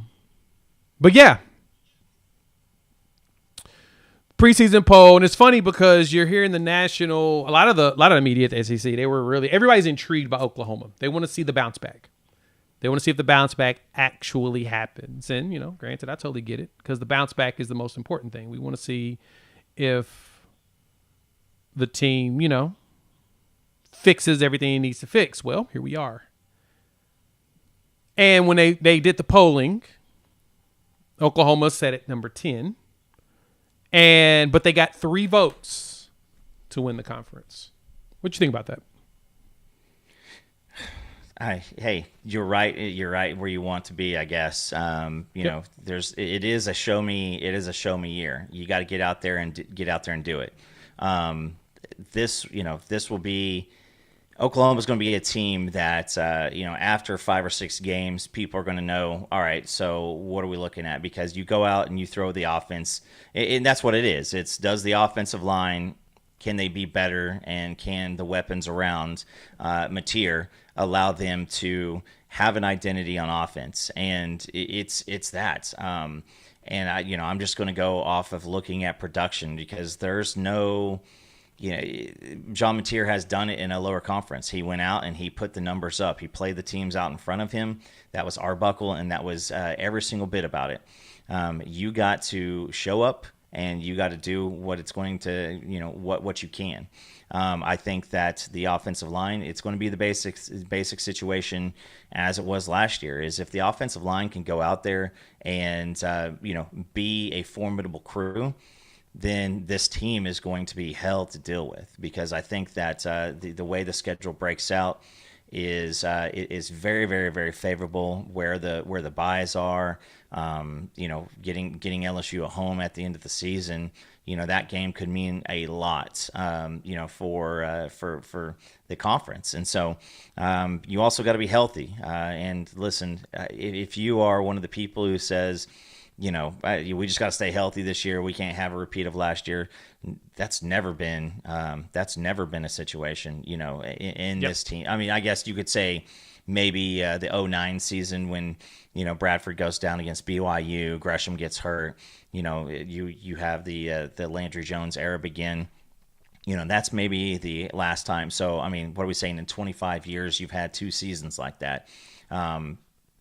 yeah. preseason poll, and it's funny because you're hearing the national, a lot of the media at the SEC, everybody's intrigued by Oklahoma. They want to see the bounce back. They want to see if the bounce back actually happens. And, granted, I totally get it because the bounce back is the most important thing. We want to see if the team, fixes everything it needs to fix. Well, here we are. And when they did the polling, Oklahoma set at number 10. But they got 3 votes to win the conference. What you think about that? Hey, you're right. You're right where you want to be, I guess. It is a show me year. You got to get out there and do it. This will be Oklahoma's going to be a team that after 5 or 6 games, people are going to know. All right, so what are we looking at? Because you go out and you throw the offense, and that's what it is. It's does the offensive line, can they be better, and can the weapons around Mateer allow them to have an identity on offense? And it's that. And I'm just going to go off of looking at production because there's no. John Mateer has done it in a lower conference. He went out and he put the numbers up. He played the teams out in front of him. That was Arbuckle, and that was every single bit about it. You got to show up, and you got to do what it's going to, what you can. I think that the offensive line, it's going to be the basic situation as it was last year, is if the offensive line can go out there and, be a formidable crew, then this team is going to be hell to deal with, because I think that the way the schedule breaks out is very, very, very favorable where the buys are. Getting LSU at home at the end of the season, that game could mean a lot, for the conference. And so you also got to be healthy. And listen, if you are one of the people who says, we just got to stay healthy this year, we can't have a repeat of last year, that's never been a situation, in this team. I mean, I guess you could say maybe the 2009 season when, Bradford goes down against BYU, Gresham gets hurt, you have the Landry Jones era begin. That's maybe the last time. So, I mean, what are we saying? In 25 years, you've had 2 seasons like that.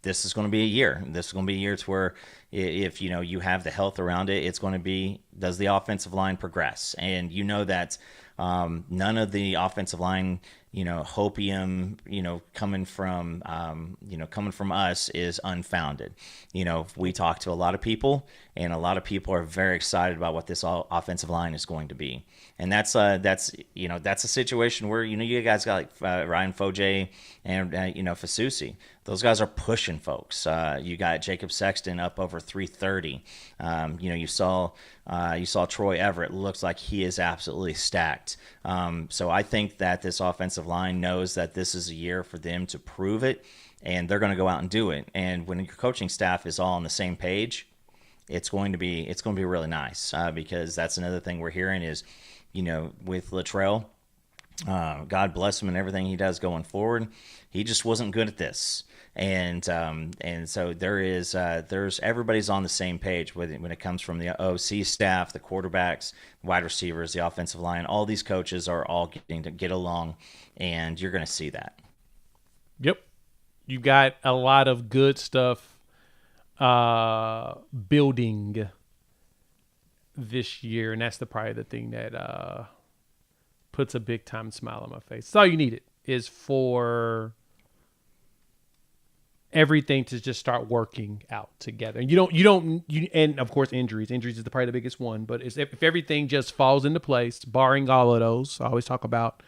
This is going to be a year. This is going to be a year to where if you have the health around it, it's going to be, does the offensive line progress? And that none of the offensive line, hopium, coming from us is unfounded. We talk to a lot of people, and a lot of people are very excited about what this offensive line is going to be. And that's a situation where, you guys got like Ryan Foje and, Fasusi. Those guys are pushing folks. You got Jacob Sexton up over 330. You saw Troy Everett. Looks like he is absolutely stacked. So I think that this offensive line knows that this is a year for them to prove it, and they're going to go out and do it. And when your coaching staff is all on the same page, it's going to be really nice, because that's another thing we're hearing is, with Latrell, God bless him and everything he does going forward, he just wasn't good at this. And so there's everybody's on the same page when it comes from the OC staff, the quarterbacks, wide receivers, the offensive line. All these coaches are all getting to get along, and you're going to see that. Yep. You got a lot of good stuff building this year, and that's probably the thing that puts a big time smile on my face. That's all you need is for everything to just start working out together. And and of course injuries is probably the biggest one, but if everything just falls into place, barring all of those, I always talk about,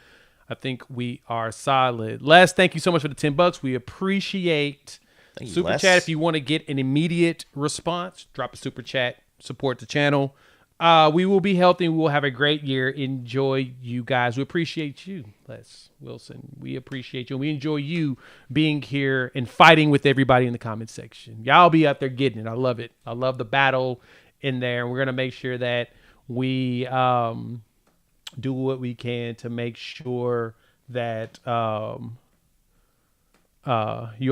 I think we are solid. Les, thank you so much for the $10. We appreciate super chat. If you want to get an immediate response, drop a super chat, support the channel. We will be healthy. We will have a great year. Enjoy, you guys. We appreciate you, Les Wilson. We appreciate you. And we enjoy you being here and fighting with everybody in the comment section. Y'all be out there getting it. I love it. I love the battle in there. We're going to make sure that we do what we can to make sure that you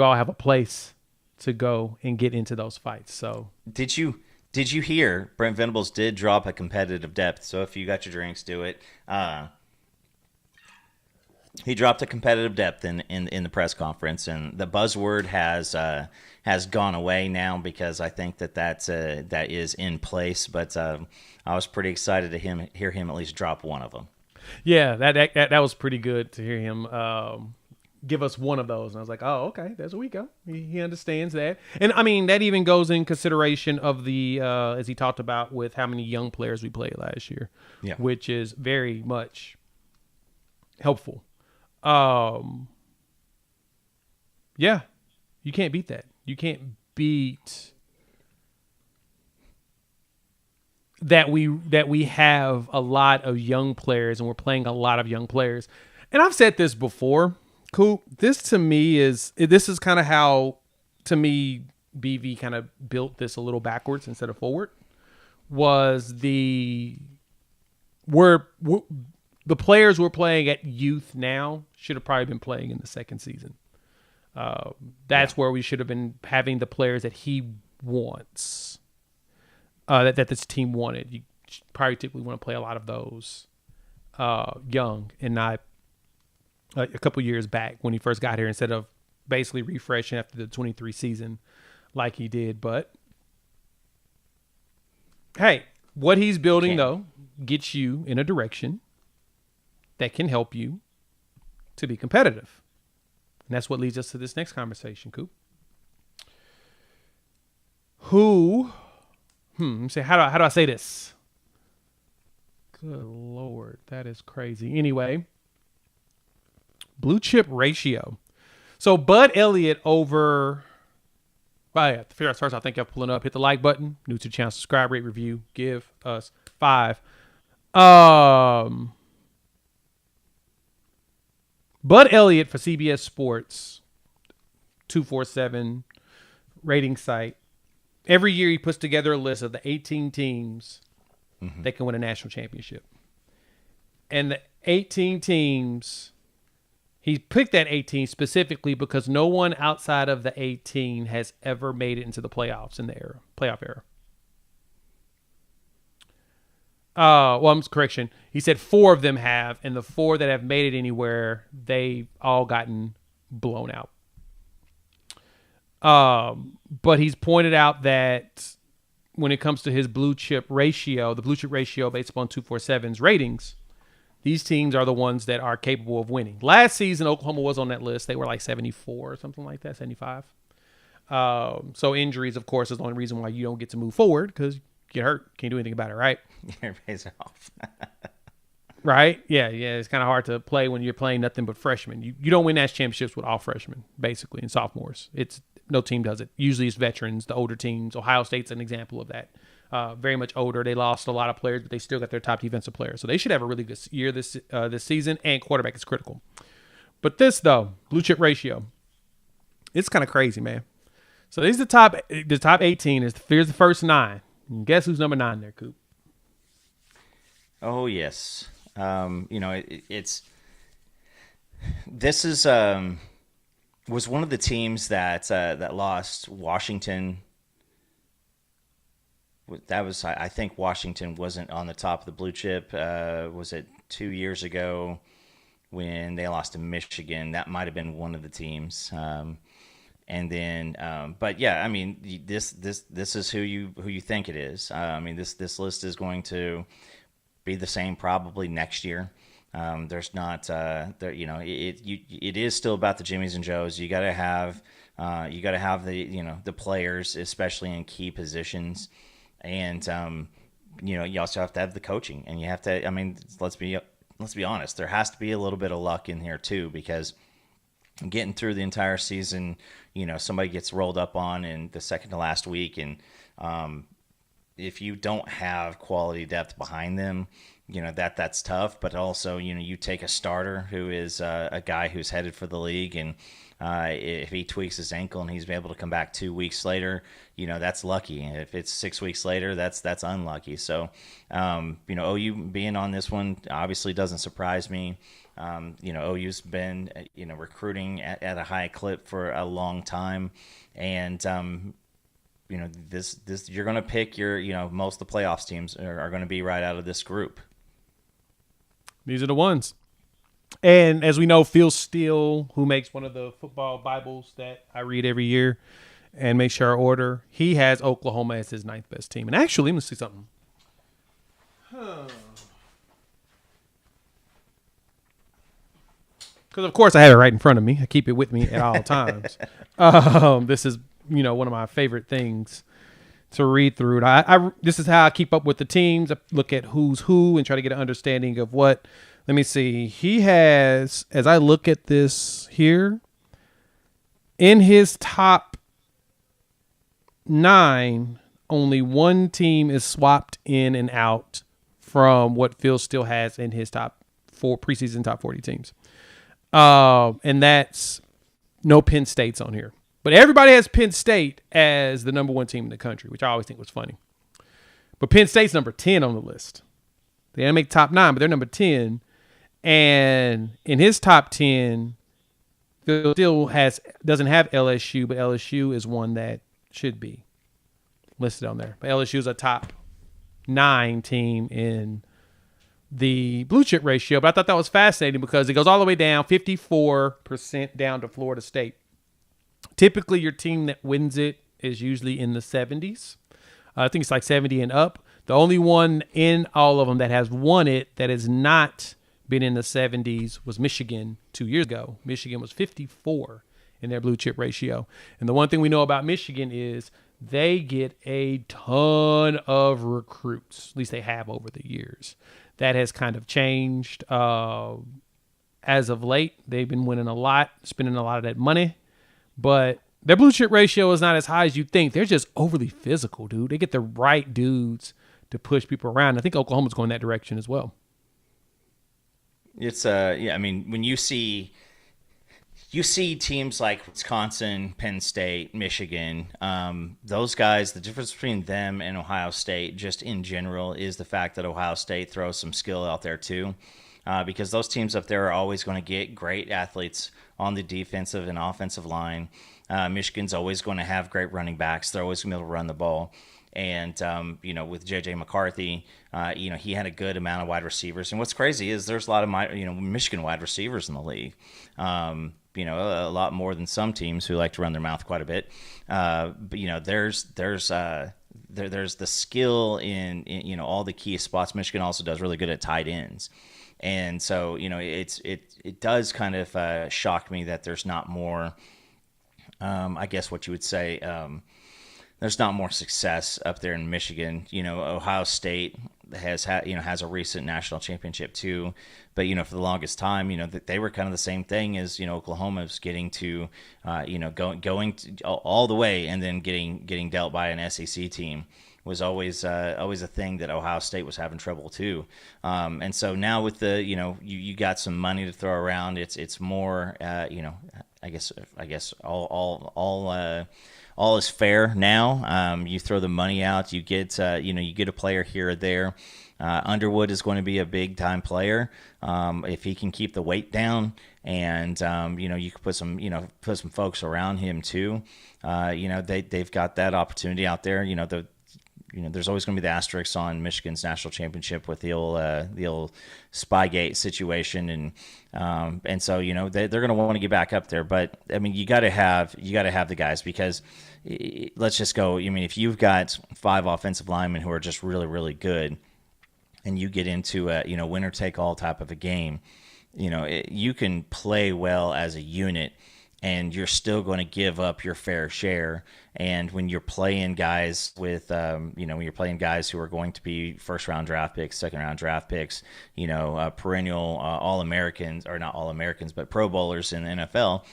all have a place to go and get into those fights. So Did you Did you hear Brent Venables did drop a competitive depth? So if you got your drinks, do it. He dropped a competitive depth in the press conference, and the buzzword has gone away now because I think that is in place. But I was pretty excited to hear him at least drop one of them. Yeah, that was pretty good to hear him give us one of those. And I was like, oh, okay, there's a we go. He understands that. And, I mean, that even goes in consideration of the, as he talked about, with how many young players we played last year, which is very much helpful. Yeah, you can't beat that. You can't beat that we have a lot of young players and we're playing a lot of young players. And I've said this before, Coop. This is kind of how, to me, BV kind of built this a little backwards instead of forward. Was the players we're playing at youth now should have probably been playing in the second season. That's where we should have been having the players that he wants, that this team wanted. You probably typically want to play a lot of those young and not a couple years back when he first got here, instead of basically refreshing after the 23 season like he did. But hey, what he's building, though, gets you in a direction that can help you to be competitive. And that's what leads us to this next conversation, Coop. Let me say, how do I say this? Good Lord, that is crazy. Anyway, Bluechip ratio. So Bud Elliott over... First, I thank you for pulling up. Hit the like button. New to the channel, subscribe, rate, review. Give us 5. Bud Elliott for CBS Sports, 247 rating site. Every year he puts together a list of the 18 teams that can win a national championship. And the 18 teams, he picked that 18 specifically because no one outside of the 18 has ever made it into the playoffs in the playoff era. Correction. He said 4 of them have, and the 4 that have made it anywhere, they've all gotten blown out. But he's pointed out that when it comes to his blue chip ratio, the blue chip ratio based upon 247's ratings, these teams are the ones that are capable of winning. Last season, Oklahoma was on that list. They were like 74 or something like that, 75. So injuries, of course, is the only reason why you don't get to move forward, because you get hurt. Can't do anything about it, right? Everybody's off. Right? Yeah. It's kind of hard to play when you're playing nothing but freshmen. You don't win national championships with all freshmen, basically, and sophomores. No team does it. Usually it's veterans, the older teams. Ohio State's an example of that. Very much older. They lost a lot of players, but they still got their top defensive players. So they should have a really good year this season, and quarterback is critical. But this, though, blue chip ratio, it's kind of crazy, man. So these are the top 18. Here's the first 9. And guess who's number 9 there, Coop? Oh, yes. This was one of the teams that lost. Washington. That was, I think Washington wasn't on the top of the blue chip. Was it 2 years ago when they lost to Michigan? That might have been one of the teams. And then, but yeah, I mean, this is who you think it is. I mean, this list is going to be the same probably next year. There's not, it is still about the Jimmies and Joes. You got to have the players, especially in key positions, and you also have to have the coaching, and you have to. I mean, let's be honest. There has to be a little bit of luck in here too, because getting through the entire season, somebody gets rolled up on in the second to last week, and if you don't have quality depth behind them, that's tough. But also, you take a starter who is a guy who's headed for the league, and if he tweaks his ankle and he's able to come back 2 weeks later, that's lucky. If it's 6 weeks later, that's unlucky. So, OU being on this one obviously doesn't surprise me. OU's been, recruiting at a high clip for a long time, and this you're going to pick your, most of the playoffs teams are going to be right out of this group. These are the ones. And as we know, Phil Steele, who makes one of the football Bibles that I read every year and make sure I order, he has Oklahoma as his 9th best team. And actually, let me see something. Because, of course, I have it right in front of me. I keep it with me at all times. This is, one of my favorite things to read through. This is how I keep up with the teams. I look at who's who and try to get an understanding of what. Let me see. He has, as I look at this here, in his top 9, only one team is swapped in and out from what Phil still has in his top 4 preseason top 40 teams. And that's no Penn State's on here. But everybody has Penn State as the number 1 team in the country, which I always think was funny. But Penn State's number 10 on the list. They didn't make top 9, but they're number 10. And in his top 10, Phil still doesn't have LSU, but LSU is one that should be listed on there. But LSU is a top 9 team in the Bluechip ratio. But I thought that was fascinating because it goes all the way down, 54% down to Florida State. Typically, your team that wins it is usually in the 70s. I think it's like 70 and up. The only one in all of them that has won it that has not been in the 70s was Michigan 2 years ago. Michigan was 54 in their Bluechip ratio. And the one thing we know about Michigan is they get a ton of recruits. At least they have over the years. That has kind of changed as of late. They've been winning a lot, spending a lot of that money. But their Bluechip ratio is not as high as you think. They're just overly physical, dude. They get the right dudes to push people around. I think Oklahoma's going that direction as well. It's I mean, when you see teams like Wisconsin, Penn State, Michigan, those guys, the difference between them and Ohio State just in general is the fact that Ohio State throws some skill out there too. Because those teams up there are always going to get great athletes on the defensive and offensive line. Michigan's always going to have great running backs. They're always going to be able to run the ball. And, with JJ McCarthy, he had a good amount of wide receivers. And what's crazy is there's a lot of Michigan wide receivers in the league. A lot more than some teams who like to run their mouth quite a bit. But there's the skill in all the key spots. Michigan also does really good at tight ends. And so, it does kind of shock me that there's not more, I guess what you would say, there's not more success up there in Michigan. Ohio State has a recent national championship too, but for the longest time, they were kind of the same thing as Oklahoma's getting to, going all the way and then getting dealt by an SEC team was always a thing that Ohio State was having trouble too. And so now with the you got some money to throw around, it's more I guess all is fair now. You throw the money out, you get you get a player here or there. Underwood is going to be a big time player if he can keep the weight down, and you can put some folks around him too. They've got that opportunity out there. There's always going to be the asterisks on Michigan's national championship with the old Spygate situation, and so they're going to want to get back up there. But I mean, you got to have the guys, because let's just go. I mean, if you've got 5 offensive linemen who are just really, really good, and you get into a winner take all type of a game, you can play well as a unit, and you're still going to give up your fair share. And when you're playing guys with, when you're playing guys who are going to be first-round draft picks, second-round draft picks, perennial All-Americans, or not All-Americans, but Pro Bowlers in the NFL,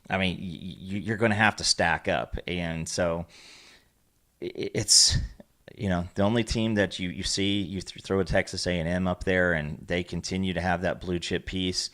I mean, you're going to have to stack up. And so it's, the only team that you see, you throw a Texas A&M up there, and they continue to have that blue chip piece.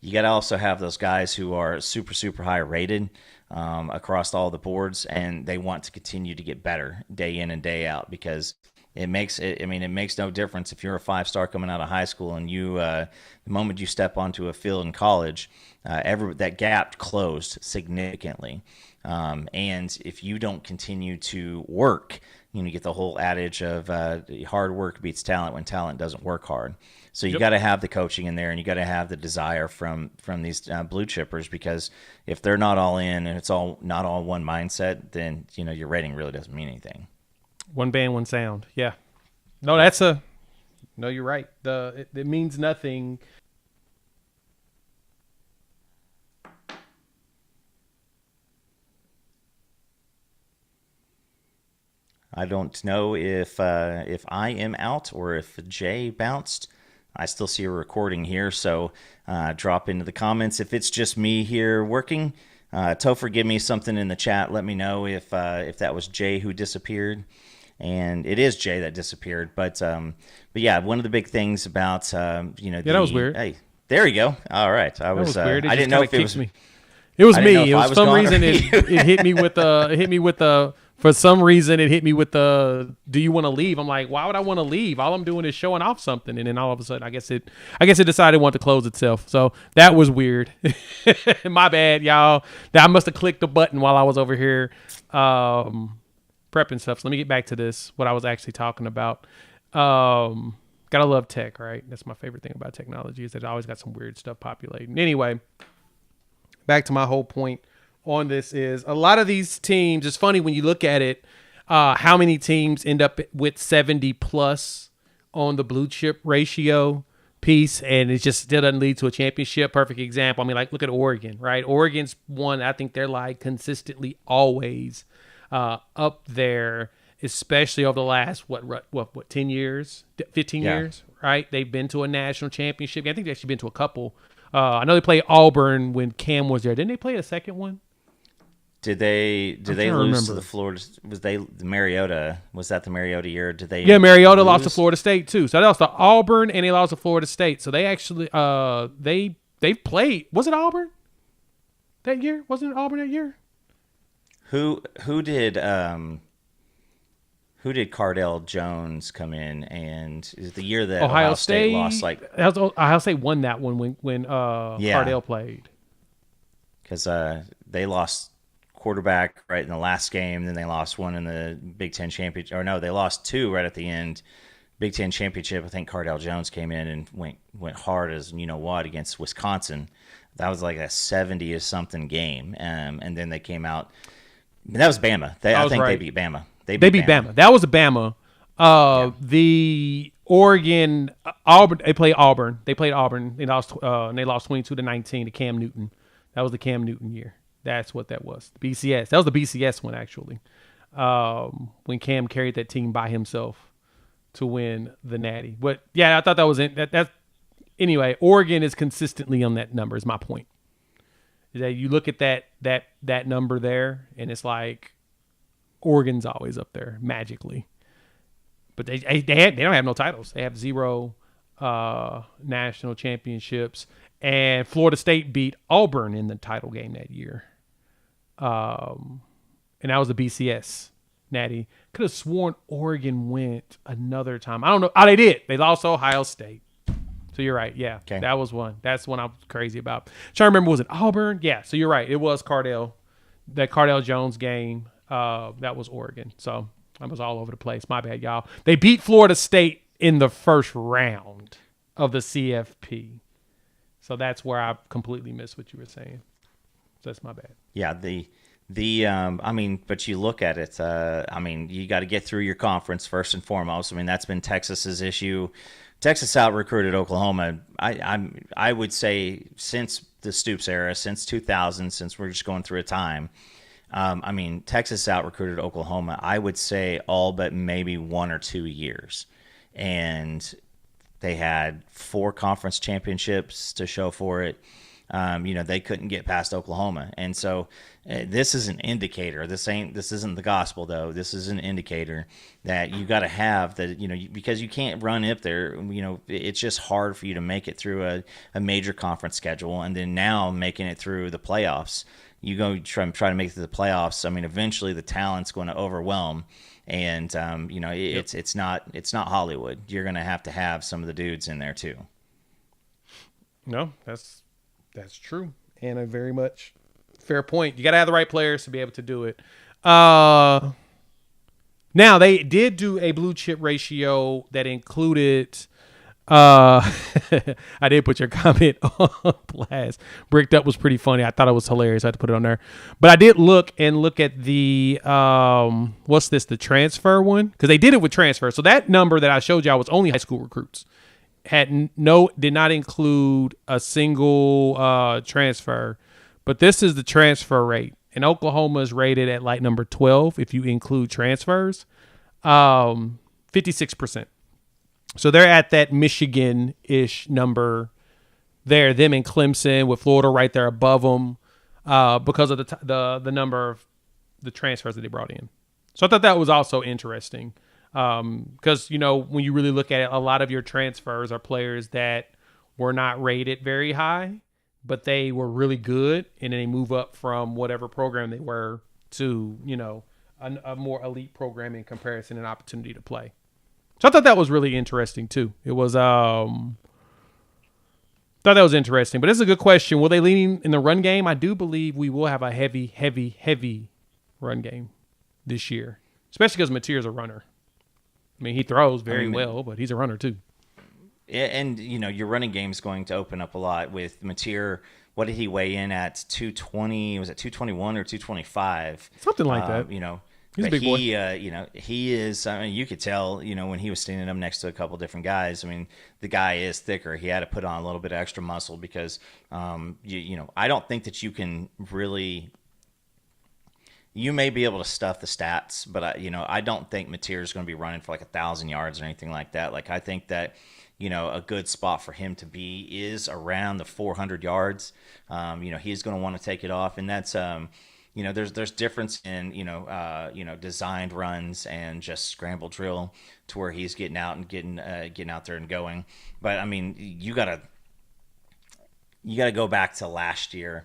You got to also have those guys who are super, super high rated across all the boards, and they want to continue to get better day in and day out, because It makes it. I mean, it makes no difference if you're a 5-star coming out of high school and the moment you step onto a field in college, that gap closed significantly. And if you don't continue to work, you get the whole adage of hard work beats talent when talent doesn't work hard. So you got to have the coaching in there, and you got to have the desire from these blue chippers, because if they're not all in and it's not all one mindset, then your rating really doesn't mean anything. One band, one sound. Yeah. No, no, you're right. It means nothing. I don't know if I am out or if Jay bounced. I still see a recording here, so drop into the comments if it's just me here working. Topher, give me something in the chat. Let me know if that was Jay who disappeared. And it is Jay that disappeared, but yeah, one of the big things about that was weird. Hey, there you go. All right, that was weird. I didn't know if it was me. It was me. It was for some reason it hit me with for some reason it hit me with the do you want to leave? I'm like, why would I want to leave? All I'm doing is showing off something, and then all of a sudden I guess it decided it wanted to close itself. So that was weird. My bad, y'all. I must have clicked the button while I was over here prepping stuff. So let me get back to this, what I was actually talking about. Gotta love tech, right? That's my favorite thing about technology, is that it always got some weird stuff populating. Anyway, back to my whole point on this is a lot of these teams, it's funny when you look at it, how many teams end up with 70 plus on the blue chip ratio piece, and it just still doesn't lead to a championship. Perfect example. I mean, like, look at Oregon, right? Oregon's one, I think they're like consistently always up there, especially over the last, what 10 years, 15 years, right? They've been to a national championship. I think they've actually been to a couple. I know they played Auburn when Cam was there. Didn't they play a second one? Did they lose to the Florida? Was the Mariota? Was that the Mariota year? Did they? Yeah, Mariota lost to Florida State too. So they lost to Auburn and they lost to Florida State. So they actually they played. Was it Auburn that year? Wasn't it Auburn that year? Who did Cardell Jones come in, and is it the year that Ohio State lost? Ohio State won that one when Cardell played, because they lost quarterback right in the last game, then they lost one in the Big Ten championship, or no, they lost two right at the end. Big Ten championship, I think Cardell Jones came in and went hard as what against Wisconsin. That was like a 70-something game, and then they came out. That was Bama. I think they beat Bama. They beat Bama. That was a Bama. The Oregon Auburn. They played Auburn. They lost. And they lost 22-19 to Cam Newton. That was the Cam Newton year. That's what that was. The BCS. That was the BCS one actually. When Cam carried that team by himself to win the Natty. But yeah, I thought that was that. Anyway, Oregon is consistently on that number. Is my point. Is that you look at that number there, and it's like Oregon's always up there magically, but they don't have no titles. They have 0 national championships, and Florida State beat Auburn in the title game that year, and that was the BCS Natty. Could have sworn Oregon went another time. I don't know. Oh, they did. They lost to Ohio State. So you're right. Yeah, okay. That was one. That's one I was crazy about. Trying to remember, was it Auburn? Yeah. So you're right. It was Cardell. That Cardell Jones game. That was Oregon. So I was all over the place. My bad, y'all. They beat Florida State in the first round of the CFP. So that's where I completely missed what you were saying. So that's my bad. Yeah. I mean, but you look at it. I mean, you got to get through your conference first and foremost. I mean, that's been Texas's issue. Texas out-recruited Oklahoma, I would say, since the Stoops era, since 2000, since we're just going through a time. I mean, Texas out-recruited Oklahoma, I would say all but maybe 1 or 2 years. And they had 4 conference championships to show for it. They couldn't get past Oklahoma. And so this is an indicator. This isn't the gospel, though. This is an indicator that you got to have because you can't run up there. It's just hard for you to make it through a major conference schedule. And then now making it through the playoffs, you go try to make it to the playoffs. I mean, eventually the talent's going to overwhelm. And it's not Hollywood. You're going to have some of the dudes in there too. No, that's true, and a very much fair point. You got to have the right players to be able to do it. Now they did do a blue chip ratio that included. I did put your comment on blast. Bricked Up was pretty funny. I thought it was hilarious. I had to put it on there. But I did look at the what's this? The transfer one, because they did it with transfer. So that number that I showed y'all was only high school recruits. Did not include a single transfer, but this is the transfer rate, and Oklahoma is rated at like number 12 if you include transfers, 56%. So they're at that Michigan-ish number there. Them and Clemson with Florida right there above them because of the number of the transfers that they brought in. So I thought that was also interesting. Because, when you really look at it, a lot of your transfers are players that were not rated very high, but they were really good. And then they move up from whatever program they were to, a more elite program in comparison and opportunity to play. So I thought that was really interesting too. It was, thought that was interesting, but it's a good question. Will they lean in the run game? I do believe we will have a heavy, heavy, heavy run game this year, especially because Mateer's a runner. I mean, he throws very well, but he's a runner too. And, your running game is going to open up a lot with Mateer. What did he weigh in at? 220? Was it 221 or 225? Something like that. He's a big boy. He is, you could tell, when he was standing up next to a couple different guys. I mean, the guy is thicker. He had to put on a little bit of extra muscle because, I don't think that you can really. You may be able to stuff the stats, but I don't think Mateer is going to be running for like 1,000 yards or anything like that. Like I think that, a good spot for him to be is around the 400 yards. He's going to want to take it off, and that's there's difference in designed runs and just scramble drill to where he's getting out and getting out there and going. But I mean, you gotta go back to last year.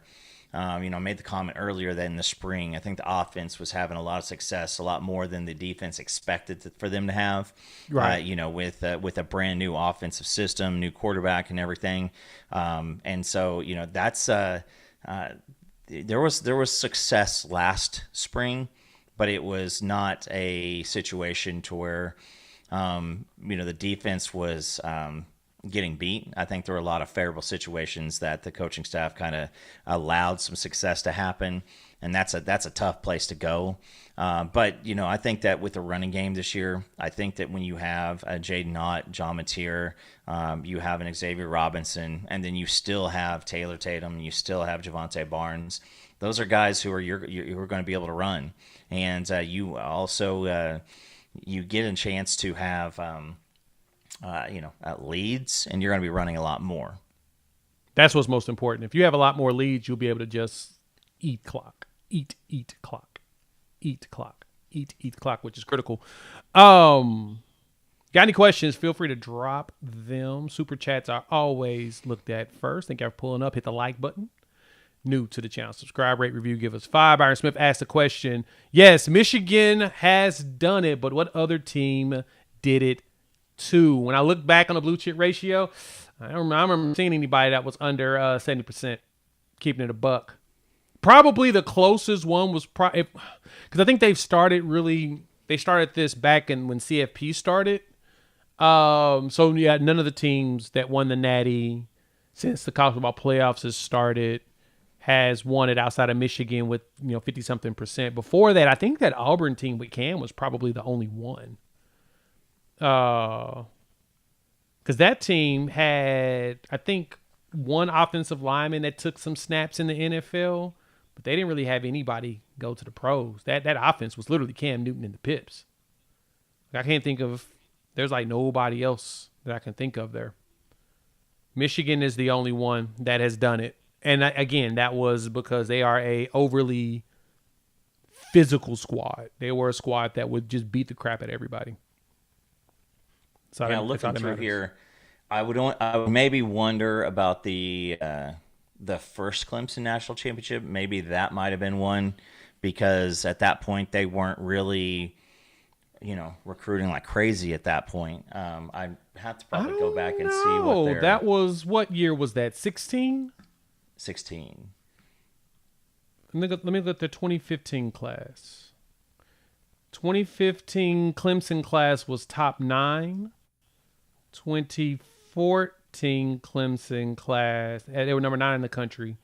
I made the comment earlier that in the spring, I think the offense was having a lot of success, a lot more than the defense expected for them to have. Right. With a brand new offensive system, new quarterback, and everything. And so that's there was success last spring, but it was not a situation to where the defense was getting beat. I think there were a lot of favorable situations that the coaching staff kind of allowed some success to happen, and that's a tough place to go. But I think that with the running game this year, I think that when you have Jaden Ott, John Mateer, you have an Xavier Robinson, and then you still have Taylor Tatum, you still have Javante Barnes. Those are guys who are going to be able to run, and you also you get a chance to have leads, and you're going to be running a lot more. That's what's most important. If you have a lot more leads, you'll be able to just eat clock, which is critical. Got any questions? Feel free to drop them. Super chats are always looked at first. Thank you for pulling up. Hit the like button. New to the channel, subscribe, rate, review, give us 5. Byron Smith asked a question. Yes, Michigan has done it, but what other team did it too? When I look back on the blue chip ratio, I don't remember seeing anybody that was under 70%, keeping it a buck. Probably the closest one was because I think they started this back when CFP started. So yeah, none of the teams that won the Natty since the college football playoffs has started has won it outside of Michigan with 50-something%. Before that, I think that Auburn team with Cam was probably the only one. Because that team had, I think, one offensive lineman that took some snaps in the NFL, but they didn't really have anybody go to the pros. That offense was literally Cam Newton and the Pips. I can't think of, there's like nobody else that I can think of there. Michigan is the only one that has done it. And again, that was because they are a overly physical squad. They were a squad that would just beat the crap out of everybody. So yeah, looking through here, I would maybe wonder about the first Clemson national championship. Maybe that might have been one, because at that point they weren't really recruiting like crazy at that point. I have to probably go back and see what No, their that was what year was that? 16. 16. Let me look at the 2015 class. 2015 Clemson class was top 9. 2014 Clemson class, they were number 9 in the country.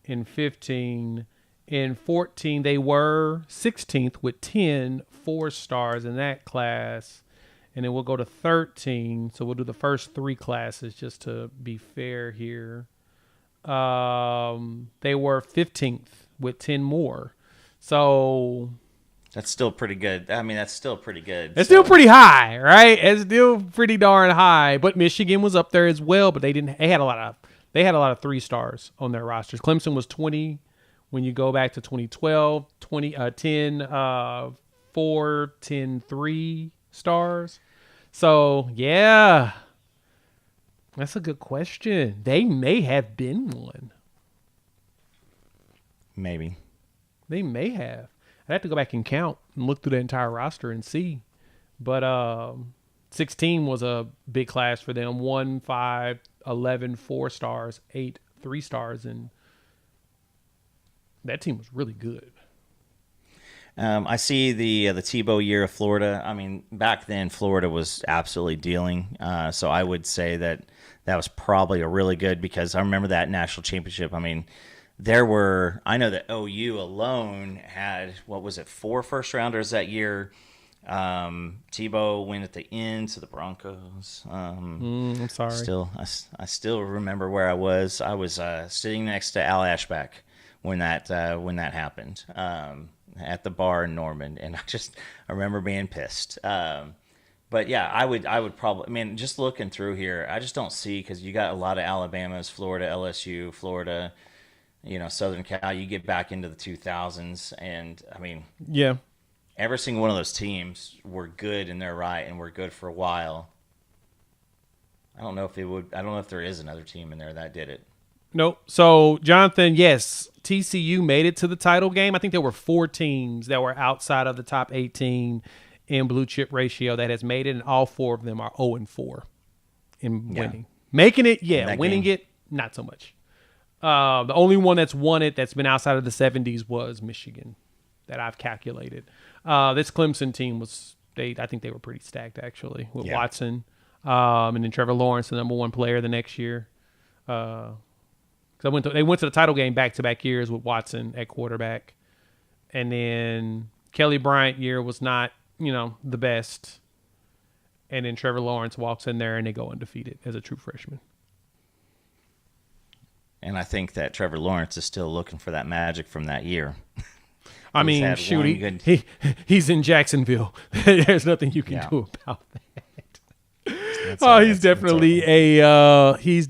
In 15, in 14 they were 16th with 10 4-stars in that class. And then we'll go to 13. So we'll do the first 3 classes just to be fair here. They were 15th with 10 more. So That's still pretty good. I mean, that's still pretty good. it's still pretty high, right? It's still pretty darn high. But Michigan was up there as well, but they had a lot of 3-stars on their rosters. Clemson was 20 when you go back to 2012, 10 4, 10 3 stars. So, yeah. That's a good question. They may have been one. Maybe. They may have. I'd have to go back and count and look through the entire roster and see. But 16 was a big class for them. 1, 5, 11, 4-stars, 8, 3-stars. And that team was really good. I see the Tebow year of Florida. I mean, back then Florida was absolutely dealing. So I would say that was probably a really good, because I remember that national championship. I mean, I know that OU alone had, 4 first-rounders that year. Tebow went at the end to the Broncos. I'm sorry. I still remember where I was. I was sitting next to Al Ashback when that happened. At the bar in Norman, and I remember being pissed. But yeah, I would probably, I mean, just looking through here, I just don't see, because you got a lot of Alabamas, Florida, LSU, Florida, Southern Cal. You get back into the 2000s, and I mean, Yeah. every single one of those teams were good in their right and were good for a while. I don't know if there is another team in there that did it. Nope. So, Jonathan, yes, TCU made it to the title game. I think there were 4 teams that were outside of the top 18 in Bluechip ratio that has made it, and all 4 of them are 0-4 in winning. Making it, yeah. Winning it, not so much. The only one that's won it that's been outside of the 70s was Michigan, that I've calculated. This Clemson team I think they were pretty stacked, actually, with Watson. And then Trevor Lawrence, the number 1 player the next year. They went to the title game back-to-back years with Watson at quarterback. And then Kelly Bryant year was not, the best. And then Trevor Lawrence walks in there and they go undefeated as a true freshman. And I think that Trevor Lawrence is still looking for that magic from that year. I mean, shoot, he's in Jacksonville. There's nothing you can do about that. He's definitely a is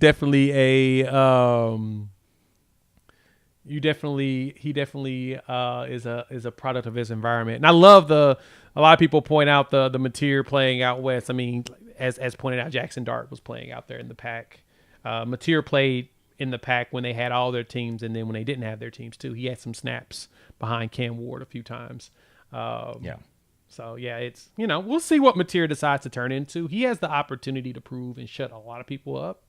a product of his environment. And I love a lot of people point out the Mateer playing out west. I mean, as pointed out, Jackson Dart was playing out there in the pack. Mateer played in the pack when they had all their teams, and then when they didn't have their teams too. He had some snaps behind Cam Ward a few times. So, yeah, it's, we'll see what Mateer decides to turn into. He has the opportunity to prove and shut a lot of people up.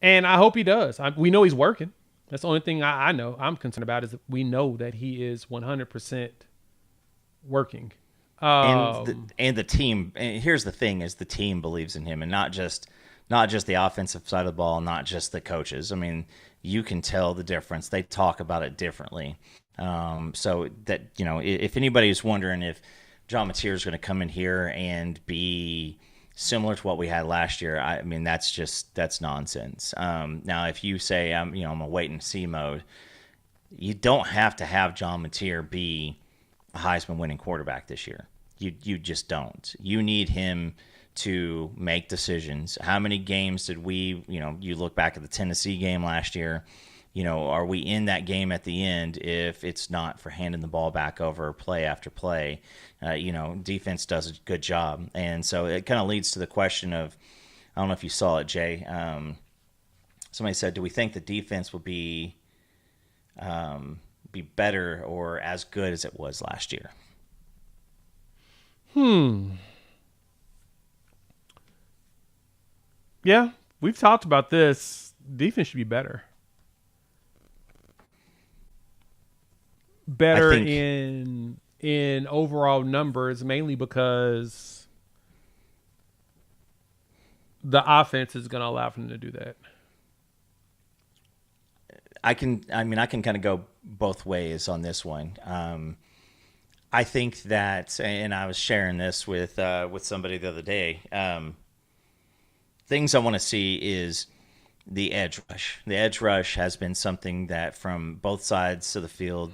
And I hope he does. We know he's working. That's the only thing I know I'm concerned about, is that we know that he is 100% working. And the team, and here's the thing, is the team believes in him, and not just the offensive side of the ball, not just the coaches. I mean, you can tell the difference. They talk about it differently. So that, if anybody's wondering if John Mateer is going to come in here and be similar to what we had last year, I mean, that's nonsense. Now, if you say, I'm a wait and see mode, you don't have to have John Mateer be a Heisman winning quarterback this year. You just don't. You need him to make decisions. How many games did we, you look back at the Tennessee game last year, are we in that game at the end if it's not for handing the ball back over play after play? Defense does a good job. And so it kind of leads to the question of, I don't know if you saw it, Jay. Somebody said, do we think the defense will be better or as good as it was last year? Yeah, we've talked about this. Defense should be better. Better think in overall numbers, mainly because the offense is going to allow them to do that. I can kind of go both ways on this one. I think that, and I was sharing this with somebody the other day. Things I want to see is the edge rush. The edge rush has been something that from both sides of the field,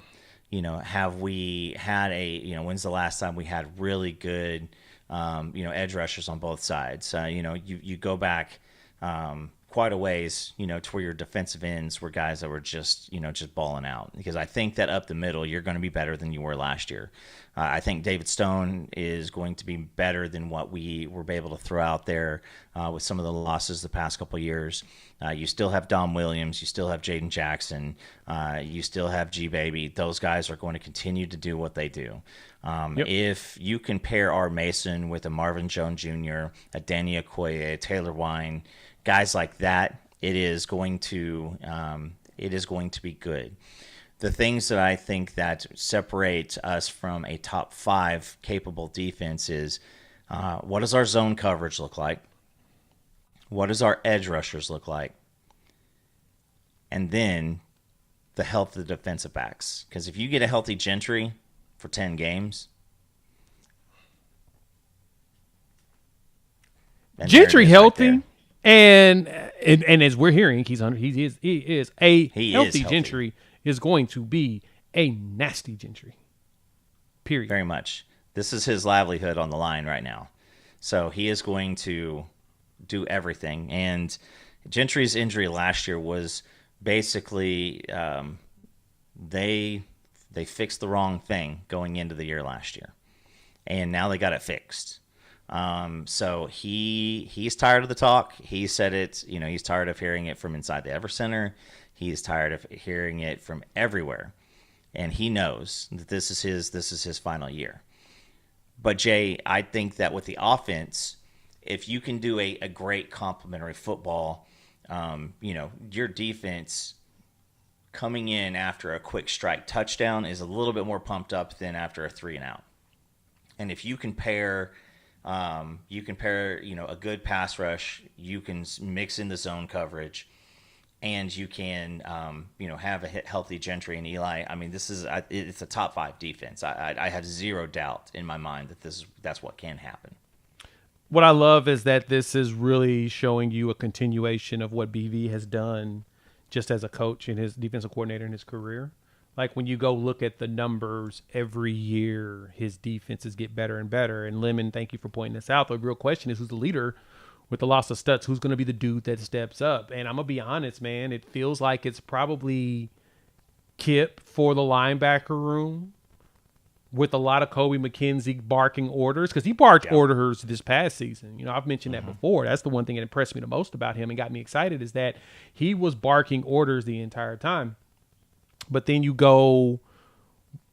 have we had when's the last time we had really good, edge rushers on both sides? You go back quite a ways, to where your defensive ends were guys that were just balling out. Because I think that up the middle, you're going to be better than you were last year. I think David Stone is going to be better than what we were able to throw out there with some of the losses the past couple of years. You still have Dom Williams. You still have Jaden Jackson. You still have G-Baby. Those guys are going to continue to do what they do. Yep. If you compare our Mason with a Marvin Jones Jr., a Danny Okoye, Taylor Wine, guys like that, it is going to be good. The things that I think that separate us from a top 5 capable defense is what does our zone coverage look like? What does our edge rushers look like? And then the health of the defensive backs. Because if you get a healthy Gentry for 10 games, Gentry healthy, right, and as we're hearing, he is a healthy Gentry is going to be a nasty Gentry. Period. Very much. This is his livelihood on the line right now. So he is going to do everything. And Gentry's injury last year was basically they fixed the wrong thing going into the year last year. And now they got it fixed. So he's tired of the talk. He said it, he's tired of hearing it from inside the Ever Center. He's tired of hearing it from everywhere. And he knows that this is his final year. But Jay, I think that with the offense, if you can do a great complementary football, your defense coming in after a quick strike touchdown is a little bit more pumped up than after a 3-and-out. And if you can pair, a good pass rush, you can mix in the zone coverage, and you can, have a healthy Gentry and Eli. I mean, it's a top 5 defense. I have zero doubt in my mind that that's what can happen. What I love is that this is really showing you a continuation of what BV has done just as a coach and his defensive coordinator in his career. Like when you go look at the numbers every year, his defenses get better and better. And Lemon, thank you for pointing this out. The real question is who's the leader with the loss of Stutz? Who's going to be the dude that steps up? And I'm going to be honest, man, it feels like it's probably Kip for the linebacker room with a lot of Kobe McKenzie barking orders, because he barked orders this past season. I've mentioned that before. That's the one thing that impressed me the most about him and got me excited is that he was barking orders the entire time. But then you go,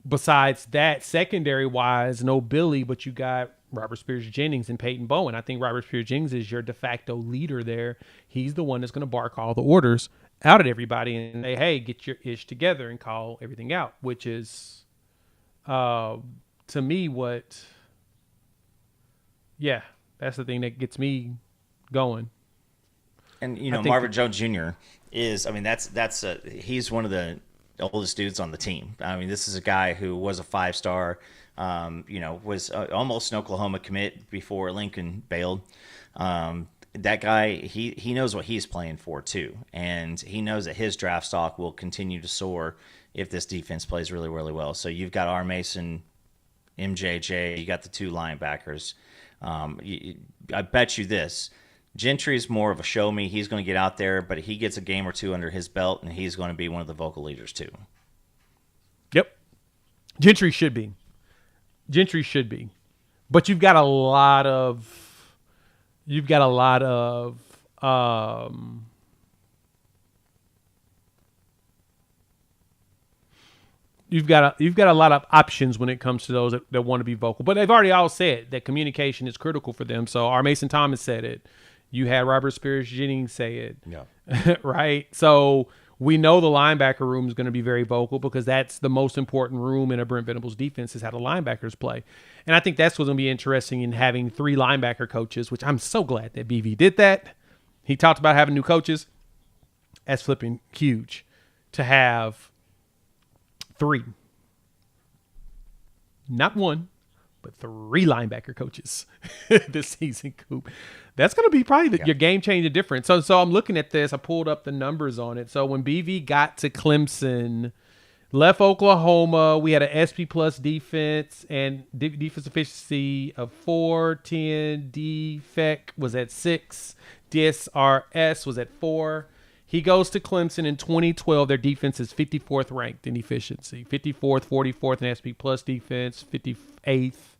besides that, secondary-wise, no Billy, but you got Robert Spears-Jennings and Peyton Bowen. I think Robert Spears-Jennings is your de facto leader there. He's the one that's going to bark all the orders out at everybody and say, hey, get your ish together and call everything out, which is, to me, that's the thing that gets me going. And, Marvin Jones Jr. is, he's one of the oldest dudes on the team. I mean, this is a guy who was a 5-star, was almost an Oklahoma commit before Lincoln bailed. That guy, he knows what he's playing for too. And he knows that his draft stock will continue to soar if this defense plays really, really well. So you've got R. Mason, MJJ, you got the 2 linebackers. I bet you this. Gentry's more of a show me. He's going to get out there, but he gets a game or 2 under his belt, and he's going to be one of the vocal leaders too. Yep. Gentry should be. But you've got a lot of you've got a lot of options when it comes to those that want to be vocal. But they've already all said that communication is critical for them. So our Mason Thomas said it. You had Robert Spears Jennings say it. Yeah. Right? So we know the linebacker room is going to be very vocal because that's the most important room in a Brent Venables defense is how the linebackers play. And I think that's what's going to be interesting in having 3 linebacker coaches, which I'm so glad that BV did that. He talked about having new coaches. That's flipping huge to have 3. Not 1, but 3 linebacker coaches this season, Coop. That's going to be probably your game-changing difference. So I'm looking at this. I pulled up the numbers on it. So when BV got to Clemson, left Oklahoma, we had an SP plus defense and defense efficiency of 4.10. Defect was at 6. DSRS was at 4. He goes to Clemson in 2012. Their defense is 54th ranked in efficiency. 54th, 44th in SP plus defense, 58th.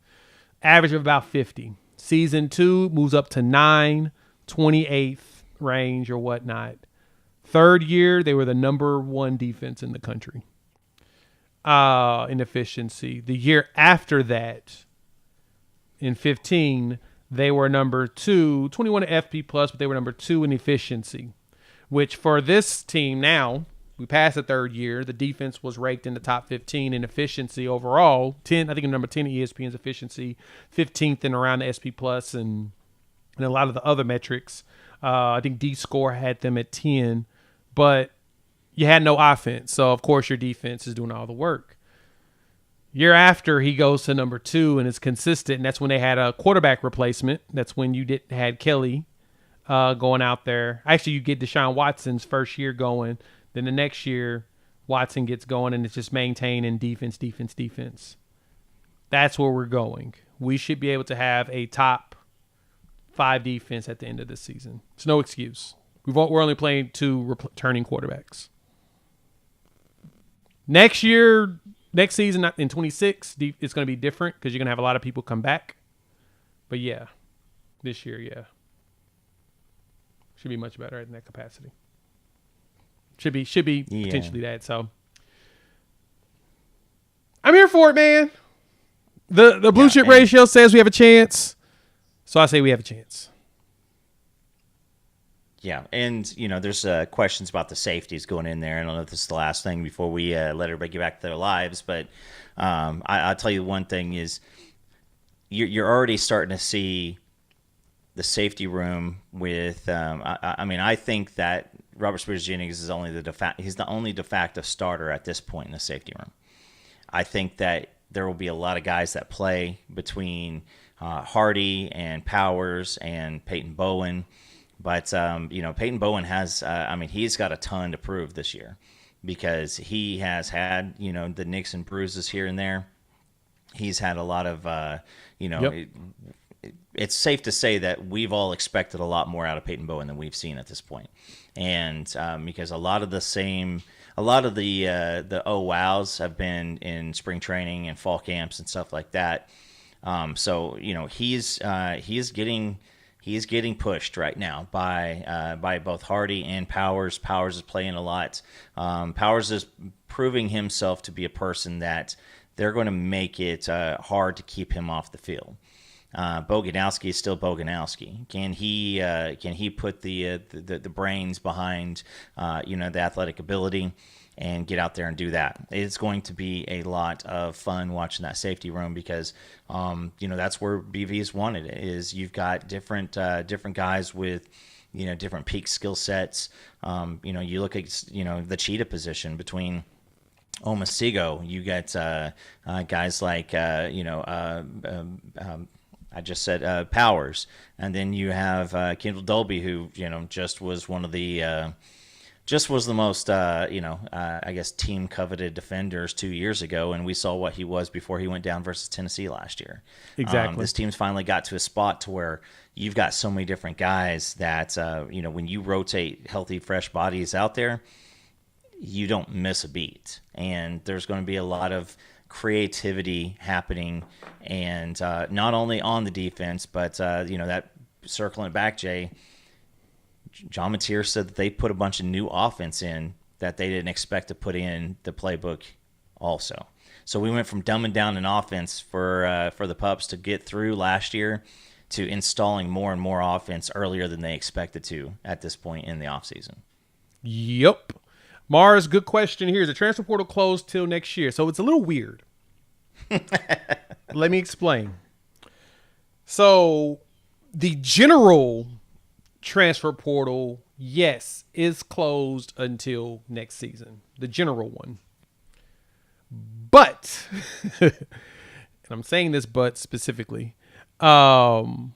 Average of about 50. Season 2 moves up to 9, 28th range or whatnot. Third year, they were the number 1 defense in the country in efficiency. The year after that, in 15, they were number 2, 21 FP plus, but they were number 2 in efficiency, which for this team now, we passed the third year. The defense was ranked in the top 15 in efficiency overall. 10, I think number 10 in ESPN's efficiency, 15th in around the SP plus and a lot of the other metrics. I think D-Score had them at 10, but you had no offense. So, of course, your defense is doing all the work. Year after, he goes to number 2 and is consistent, and that's when they had a quarterback replacement. That's when you had Kelly going out there. Actually, you get Deshaun Watson's first year going. Then the next year, Watson gets going, and it's just maintaining defense. That's where we're going. We should be able to have a top 5 defense at the end of this season. It's no excuse. We're only playing 2 returning quarterbacks. Next season, in 26, it's going to be different because you're going to have a lot of people come back. But, yeah, this year, yeah. Should be much better in that capacity. Should be potentially that. So I'm here for it, man. The blue chip ratio says we have a chance. So I say we have a chance. Yeah, and there's questions about the safeties going in there. I don't know if this is the last thing before we let everybody get back to their lives, but I'll tell you one thing is you're already starting to see the safety room with. I think that Robert Spears Jennings is he's the only de facto starter at this point in the safety room. I think that there will be a lot of guys that play between Hardy and Powers and Peyton Bowen. But, Peyton Bowen has, he's got a ton to prove this year because he has had, the nicks and bruises here and there. He's had a lot of, it's safe to say that we've all expected a lot more out of Peyton Bowen than we've seen at this point. And because a lot of the oh wows have been in spring training and fall camps and stuff like that. So he's getting pushed right now by both Hardy and Powers. Powers is playing a lot. Powers is proving himself to be a person that they're going to make it hard to keep him off the field. Boganowski is still Boganowski. Can he put the brains behind the athletic ability and get out there and do that? It's going to be a lot of fun watching that safety room because that's where BV's wanted it. Is you've got different guys with different peak skill sets. You look at the cheetah position between Omasigo. You get guys like I just said Powers, and then you have Kendall Dolby, who just was one of the most I guess team coveted defenders 2 years ago, and we saw what he was before he went down versus Tennessee last year. Exactly. This team's finally got to a spot to where you've got so many different guys that when you rotate healthy, fresh bodies out there, you don't miss a beat, and there's going to be a lot of creativity happening, and not only on the defense, but that circling it back, Jay. John Mateer said that they put a bunch of new offense in that they didn't expect to put in the playbook also. So we went from dumbing down an offense for the Pups to get through last year to installing more and more offense earlier than they expected to at this point in the offseason. Yep. Mars, good question here. Is the transfer portal closed till next year? So it's a little weird. Let me explain. So the general transfer portal, yes, is closed until next season. The general one. But, and I'm saying this but specifically, when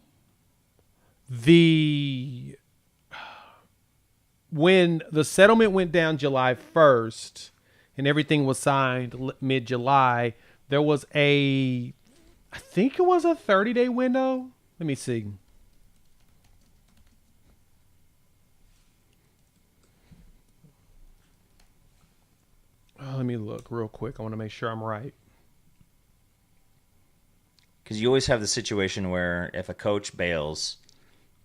the settlement went down July 1st and everything was signed mid-July, there was I think it was a 30-day window. Let me see. Let me look real quick. I want to make sure I'm right. Because you always have the situation where if a coach bails,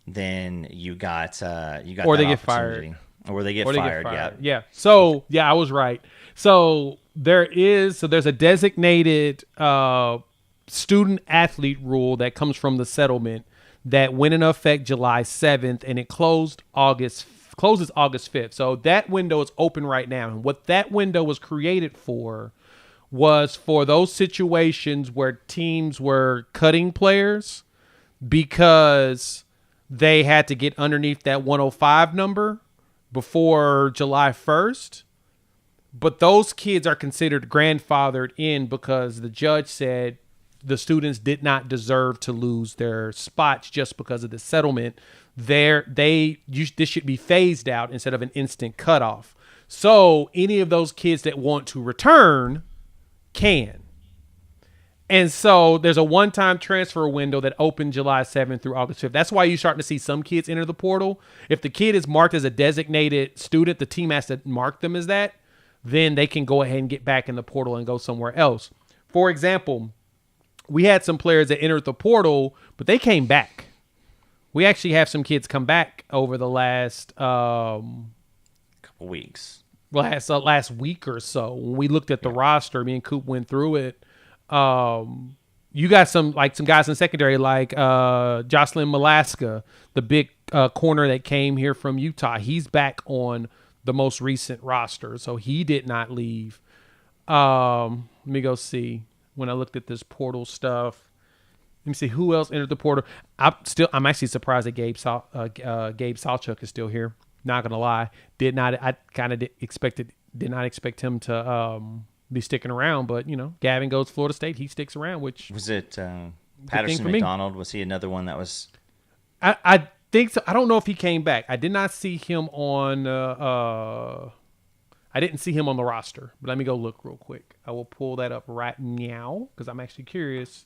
then you got or they get fired, or they get fired. Yeah. So I was right. So there's a designated student athlete rule that comes from the settlement that went into effect July 7th, and it closes August 5th. So that window is open right now. And what that window was created for was for those situations where teams were cutting players because they had to get underneath that 105 number before July 1st. But those kids are considered grandfathered in because the judge said the students did not deserve to lose their spots just because of the settlement. This should be phased out instead of an instant cutoff. So any of those kids that want to return can. And so there's a one-time transfer window that opened July 7th through August 5th. That's why you're starting to see some kids enter the portal. If the kid is marked as a designated student, the team has to mark them as that. Then they can go ahead and get back in the portal and go somewhere else. For example, we had some players that entered the portal, but they came back. We actually have some kids come back over the last couple weeks. Last week or so. When we looked at the roster, me and Coop went through it. You got some guys in secondary like Jocelyn Malaska, the big corner that came here from Utah. He's back on the most recent roster, so he did not leave. Let me go see when I looked at this portal stuff. Let me see who else entered the portal. I'm actually surprised that Gabe Salchuk is still here. Not gonna lie, did not expect him to be sticking around, but Gavin goes to Florida State. He sticks around, which was it. Patterson McDonald, was he another one that was? I think so. I don't know if he came back. I did not see him on. I didn't see him on the roster, but let me go look real quick. I will pull that up right now because I'm actually curious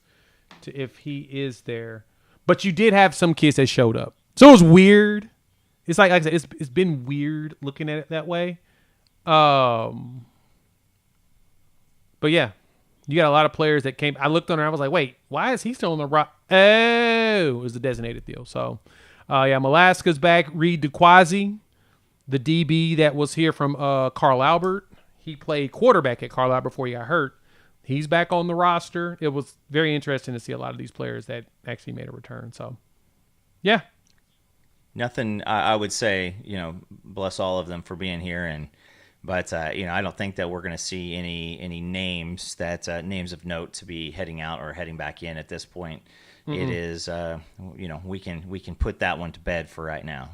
to if he is there. But you did have some kids that showed up, so it was weird. It's like I said, it's been weird looking at it that way. But yeah, you got a lot of players that came. I looked on there. I was like, wait, why is he still on the rock? Oh, it was the designated deal. So, Malaska's back. Reed DeQuasi, the DB that was here from Carl Albert. He played quarterback at Carl Albert before he got hurt. He's back on the roster. It was very interesting to see a lot of these players that actually made a return. So, yeah. Nothing, I would say, bless all of them for being here. But I don't think that we're going to see any names names of note to be heading out or heading back in at this point. Mm-mm. It is, we can put that one to bed for right now.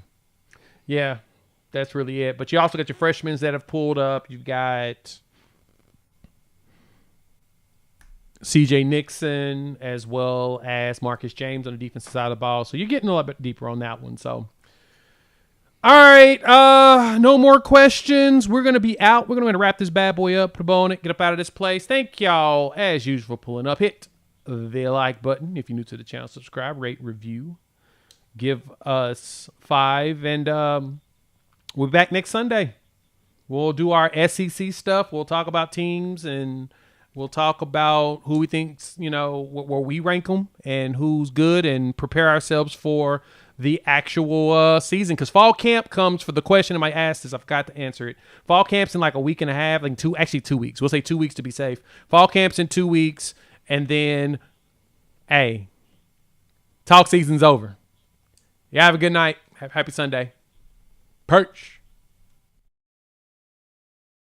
Yeah, that's really it. But you also got your freshmen that have pulled up. You've got CJ Nixon as well as Marcus James on the defensive side of the ball. So you're getting a little bit deeper on that one. So, all right, no more questions. We're going to be out. We're going to wrap this bad boy up, put a bow on it, get up out of this place. Thank y'all, as usual, for pulling up. Hit the like button if you're new to the channel. Subscribe, rate, review. Give us 5. And we'll be back next Sunday. We'll do our SEC stuff. We'll talk about teams and We'll talk about who we think's, where we rank them and who's good, and prepare ourselves for the actual season. Because fall camp comes, for the question I might ask this, I forgot to answer it. Fall camp's in like a week and a half, like 2 weeks. We'll say 2 weeks to be safe. Fall camp's in 2 weeks, and then, hey, talk season's over. You have a good night. Happy Sunday. Perch.